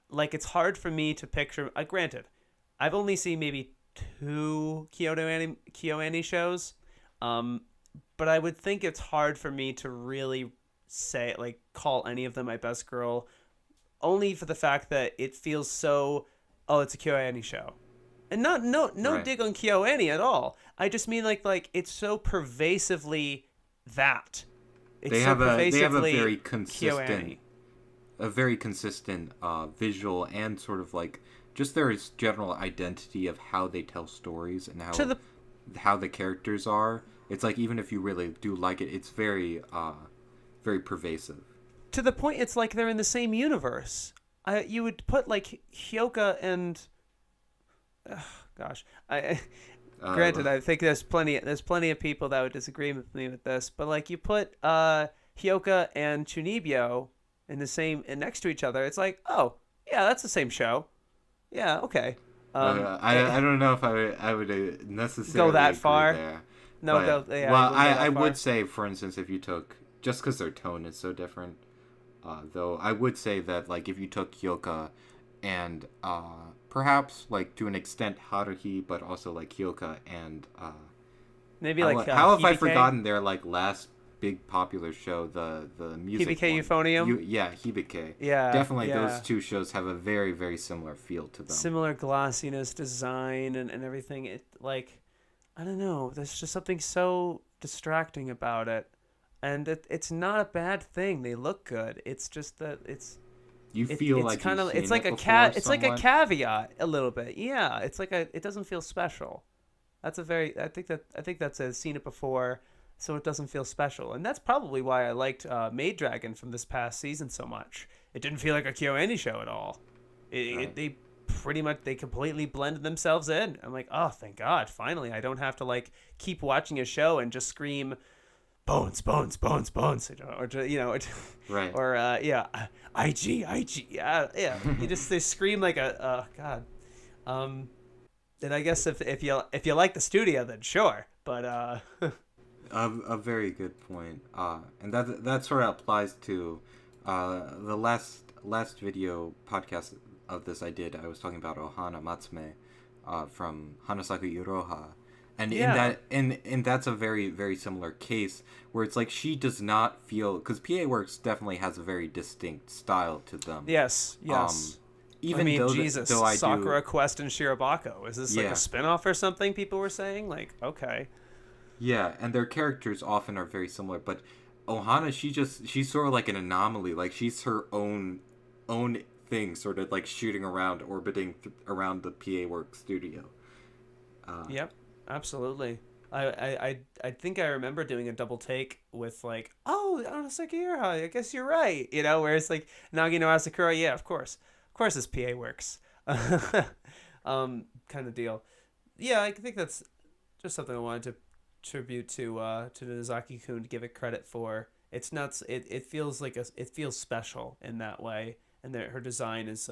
Speaker 3: Like it's hard for me to picture. Granted, I've only seen maybe 2 KyoAni shows, but I would think it's hard for me to really say call any of them my best girl, only for the fact that it feels so. Oh, it's a KyoAni show, and no
Speaker 1: Right.
Speaker 3: dig on KyoAni at all. I just mean like it's so pervasively that. It's
Speaker 1: They
Speaker 3: so
Speaker 1: have a
Speaker 3: pervasively
Speaker 1: very consistent
Speaker 3: KyoAni.
Speaker 1: Visual and sort of like just their general identity of how they tell stories and how the characters are. It's like even if you really do like it, it's very very pervasive.
Speaker 3: To the point, it's like they're in the same universe. You would put like Hyoka and, granted, I think there's plenty of people that would disagree with me with this, but like you put Hyoka and Chunibyo in the same and next to each other, it's like, oh yeah, that's the same show. Yeah, okay.
Speaker 1: I don't know if I would necessarily
Speaker 3: go that
Speaker 1: agree
Speaker 3: far.
Speaker 1: there.
Speaker 3: No,
Speaker 1: But,
Speaker 3: go. Yeah,
Speaker 1: well,
Speaker 3: I
Speaker 1: would say, for instance, if you took just because their tone is so different, though, I would say that like if you took Hyoka and perhaps like to an extent Haruhi, but also like Hyoka and
Speaker 3: maybe
Speaker 1: how,
Speaker 3: like
Speaker 1: how have I
Speaker 3: Hibike?
Speaker 1: forgotten their like last big popular show, the music
Speaker 3: Hibike
Speaker 1: one.
Speaker 3: Euphonium?
Speaker 1: Yeah, Hibike.
Speaker 3: Yeah,
Speaker 1: Definitely
Speaker 3: yeah.
Speaker 1: those two shows have a very, very similar feel to them.
Speaker 3: Similar glossiness, design, and everything. It like, I don't know. There's just something so distracting about it, and it's not a bad thing. They look good. It's just that
Speaker 1: You feel like
Speaker 3: kind of
Speaker 1: it's
Speaker 3: like a it's like a caveat a little bit. Yeah, it's like it doesn't feel special. I think that's I've seen it before, so it doesn't feel special, and that's probably why I liked Maid Dragon from this past season so much. It didn't feel like a KyoAni show at all. They completely blended themselves in. I'm like, oh, thank God, finally, I don't have to like keep watching a show and just scream bones, bones, bones, bones,
Speaker 1: Right.
Speaker 3: or IG, yeah. They scream like a God. And I guess if you like the studio, then sure, but
Speaker 1: A very good point. And that sort of applies to the last video podcast of this I did. I was talking about Ohana Matsume from Hanasaku Iroha. And in that's a very, very similar case where it's like she does not feel, because PA Works definitely has a very distinct style to them.
Speaker 3: Yes.
Speaker 1: Even
Speaker 3: I mean,
Speaker 1: though
Speaker 3: Jesus,
Speaker 1: though I
Speaker 3: Sakura
Speaker 1: do,
Speaker 3: Quest and Shirobako. Is this like
Speaker 1: Yeah.
Speaker 3: a spinoff or something? People were saying, like, okay.
Speaker 1: yeah, and their characters often are very similar. But Ohana, she's sort of like an anomaly. Like she's her own thing, sort of like shooting around, orbiting around the PA Works studio.
Speaker 3: Yep, absolutely. I think I remember doing a double take with like, oh, Anasaki Iroha, I guess you're right. Where it's like Nagi no Asakura, yeah, of course it's PA Works, kind of deal. Yeah, I think that's just something I wanted to tribute to Nozaki-kun, to give it credit for. It's nuts. It feels like it feels special in that way, and her design is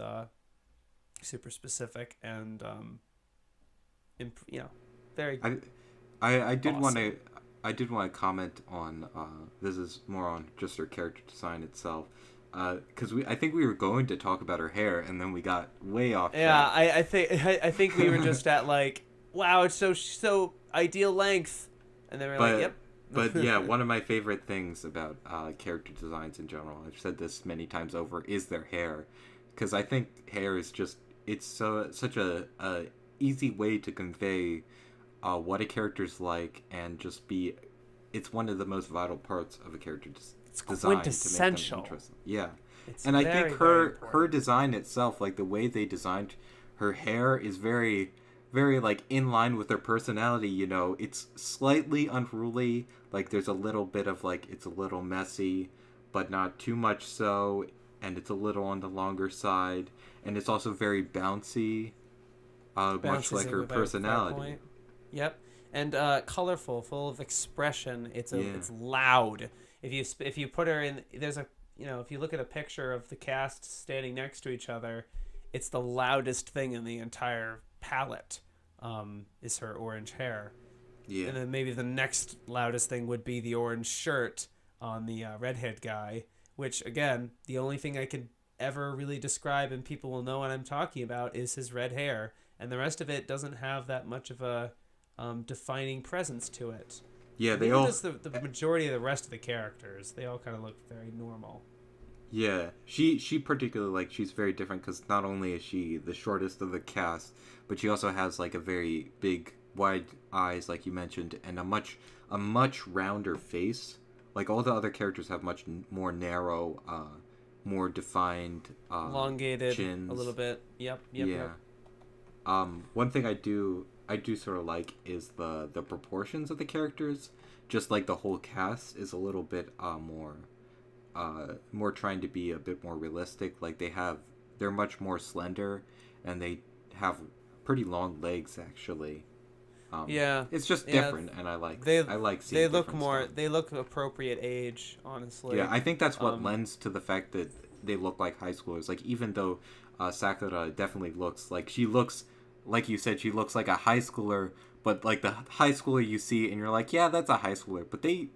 Speaker 3: super specific and very.
Speaker 1: I did
Speaker 3: awesome.
Speaker 1: want to comment on this is more on just her character design itself, because I think we were going to talk about her hair and then we got way off track.
Speaker 3: Yeah, I think we were just at like, wow, it's so ideal length, and then we're like, yep.
Speaker 1: But yeah, one of my favorite things about character designs in general, I've said this many times over, is their hair, because I think hair is just such a easy way to convey what a character's like, and just it's one of the most vital parts of a character's design
Speaker 3: quintessential.
Speaker 1: to make them interesting. Yeah,
Speaker 3: It's
Speaker 1: and I
Speaker 3: very,
Speaker 1: think
Speaker 3: very
Speaker 1: her
Speaker 3: important.
Speaker 1: design itself, like the way they designed her hair is very, very like in line with her personality. You know, it's slightly unruly. Like there's a little bit of like it's a little messy, but not too much so, and it's a little on the longer side, and it's also very bouncy, much like her personality.
Speaker 3: Yep, and colorful, full of expression. It's
Speaker 1: Yeah.
Speaker 3: it's loud. If you put her in, there's a if you look at a picture of the cast standing next to each other, it's the loudest thing in the entire palette. Is her orange hair.
Speaker 1: Yeah.
Speaker 3: And then maybe the next loudest thing would be the orange shirt on the redhead guy, which, again, the only thing I could ever really describe and people will know what I'm talking about is his red hair. And the rest of it doesn't have that much of a defining presence to it.
Speaker 1: Yeah, they
Speaker 3: Neither
Speaker 1: all...
Speaker 3: does the majority of the rest of the characters. They all kind of look very normal.
Speaker 1: Yeah, she particularly, like, she's very different because not only is she the shortest of the cast, but she also has, like, a very big, wide eyes, like you mentioned, and a much rounder face. Like, all the other characters have much more narrow, more defined
Speaker 3: elongated
Speaker 1: chins.
Speaker 3: A little bit. Yep.
Speaker 1: Yeah. One thing I do sort of like is the proportions of the characters. Just like the whole cast is a little bit more trying to be a bit more realistic. Like they're much more slender, and they have pretty long legs actually.
Speaker 3: Yeah,
Speaker 1: it's just different, and I like seeing.
Speaker 3: They look
Speaker 1: different
Speaker 3: more.
Speaker 1: stuff.
Speaker 3: They look appropriate age, honestly.
Speaker 1: Yeah, I think that's what lends to the fact that they look like high schoolers. Like even though Sakura definitely looks like like you said, she looks like a high schooler, but like the high schooler you see, and you're like, yeah, that's a high schooler, but they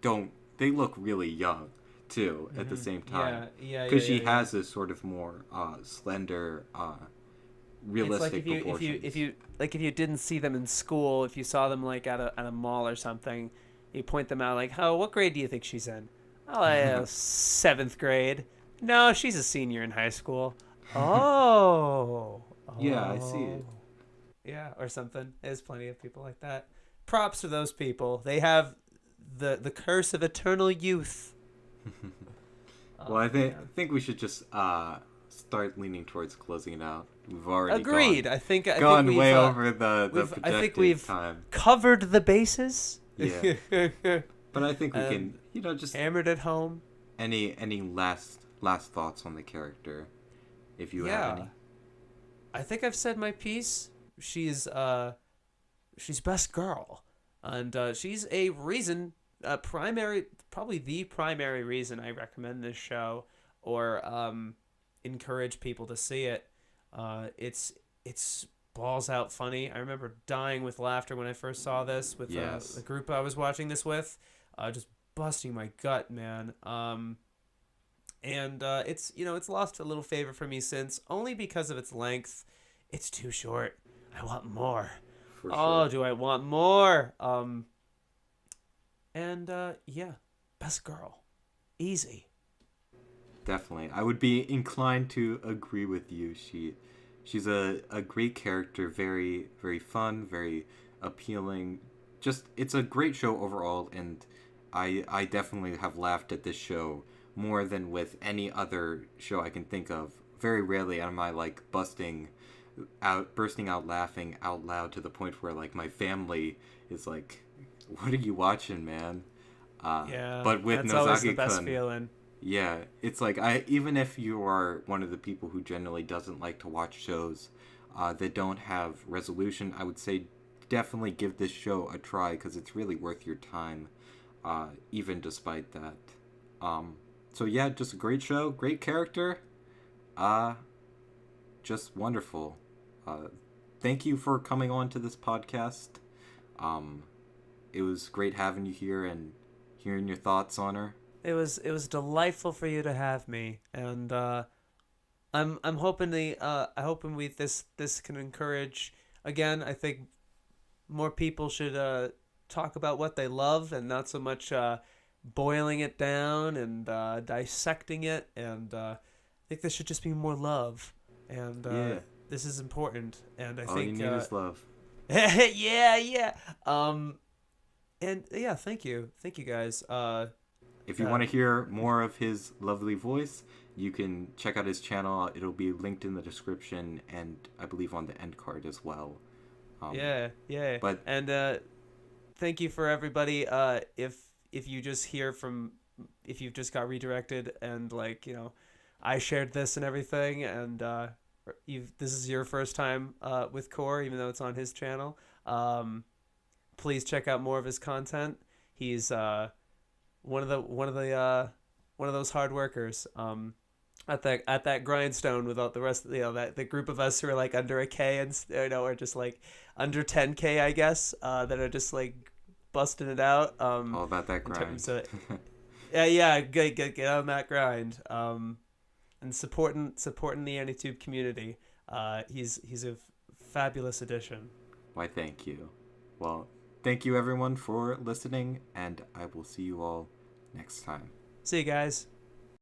Speaker 1: don't. They look really young too at the same time.
Speaker 3: Yeah.
Speaker 1: Because she has this sort of more slender, realistic
Speaker 3: it's like
Speaker 1: proportions.
Speaker 3: if you didn't see them in school, if you saw them like at a mall or something, you point them out like, oh, what grade do you think she's in? Oh, 7th grade. No, she's a senior in high school. Oh.
Speaker 1: Yeah, I see it.
Speaker 3: Yeah, or something. There's plenty of people like that. Props to those people. They have the curse of eternal youth.
Speaker 1: Well, I think we should just start leaning towards closing it out. We've already
Speaker 3: agreed.
Speaker 1: Gone,
Speaker 3: I think
Speaker 1: we've way over the projected
Speaker 3: I think we've
Speaker 1: time.
Speaker 3: covered the bases.
Speaker 1: Yeah, but I think we can, just
Speaker 3: hammered it home.
Speaker 1: Any last thoughts on the character, if you have any?
Speaker 3: I think I've said my piece. She's best girl, and she's a reason, probably the primary reason I recommend this show or encourage people to see it. It's balls out funny. I remember dying with laughter when I first saw this with the group I was watching this with, just busting my gut, man. And it's it's lost a little favor for me since, only because of its length. It's too short. I want more.
Speaker 1: For sure.
Speaker 3: Do I want more? Best girl. Easy.
Speaker 1: Definitely. I would be inclined to agree with you. She's a great character, very, very fun, very appealing. Just, it's a great show overall, and I definitely have laughed at this show more than with any other show I can think of. Very rarely am I like bursting out laughing out loud to the point where like my family is like, "What are you watching, man?" But with
Speaker 3: that's
Speaker 1: Nozaki-kun,
Speaker 3: always the best feeling.
Speaker 1: Yeah, it's like even if you are one of the people who generally doesn't like to watch shows that don't have resolution, I would say definitely give this show a try because it's really worth your time, even despite that. So yeah, just a great show, great character, just wonderful. Thank you for coming on to this podcast. It was great having you here and hearing your thoughts on her.
Speaker 3: It was delightful for you to have me, and I'm hoping this can encourage. Again, I think more people should talk about what they love and not so much boiling it down and dissecting it. And I think there should just be more love, and this is important. And I
Speaker 1: All
Speaker 3: think
Speaker 1: you need is love.
Speaker 3: yeah. And yeah, thank you guys.
Speaker 1: If you want to hear more of his lovely voice, you can check out his channel. It'll be linked in the description and I believe on the end card as well.
Speaker 2: Yeah.
Speaker 1: But
Speaker 2: And thank you for everybody. If you just hear from, if you've just got redirected and like, you know, I shared this and everything, and this is your first time with Core, even though it's on his channel. Please check out more of his content. He's one of those hard workers at that grindstone without the rest of that the group of us who are like under a K and or just like under 10K, I guess, that are just like busting it out.
Speaker 1: all about that grind.
Speaker 2: Get on that grind. And supporting the AniTube community. He's a fabulous addition.
Speaker 1: Why, thank you. Well, thank you everyone for listening, and I will see you all next time.
Speaker 2: See you guys.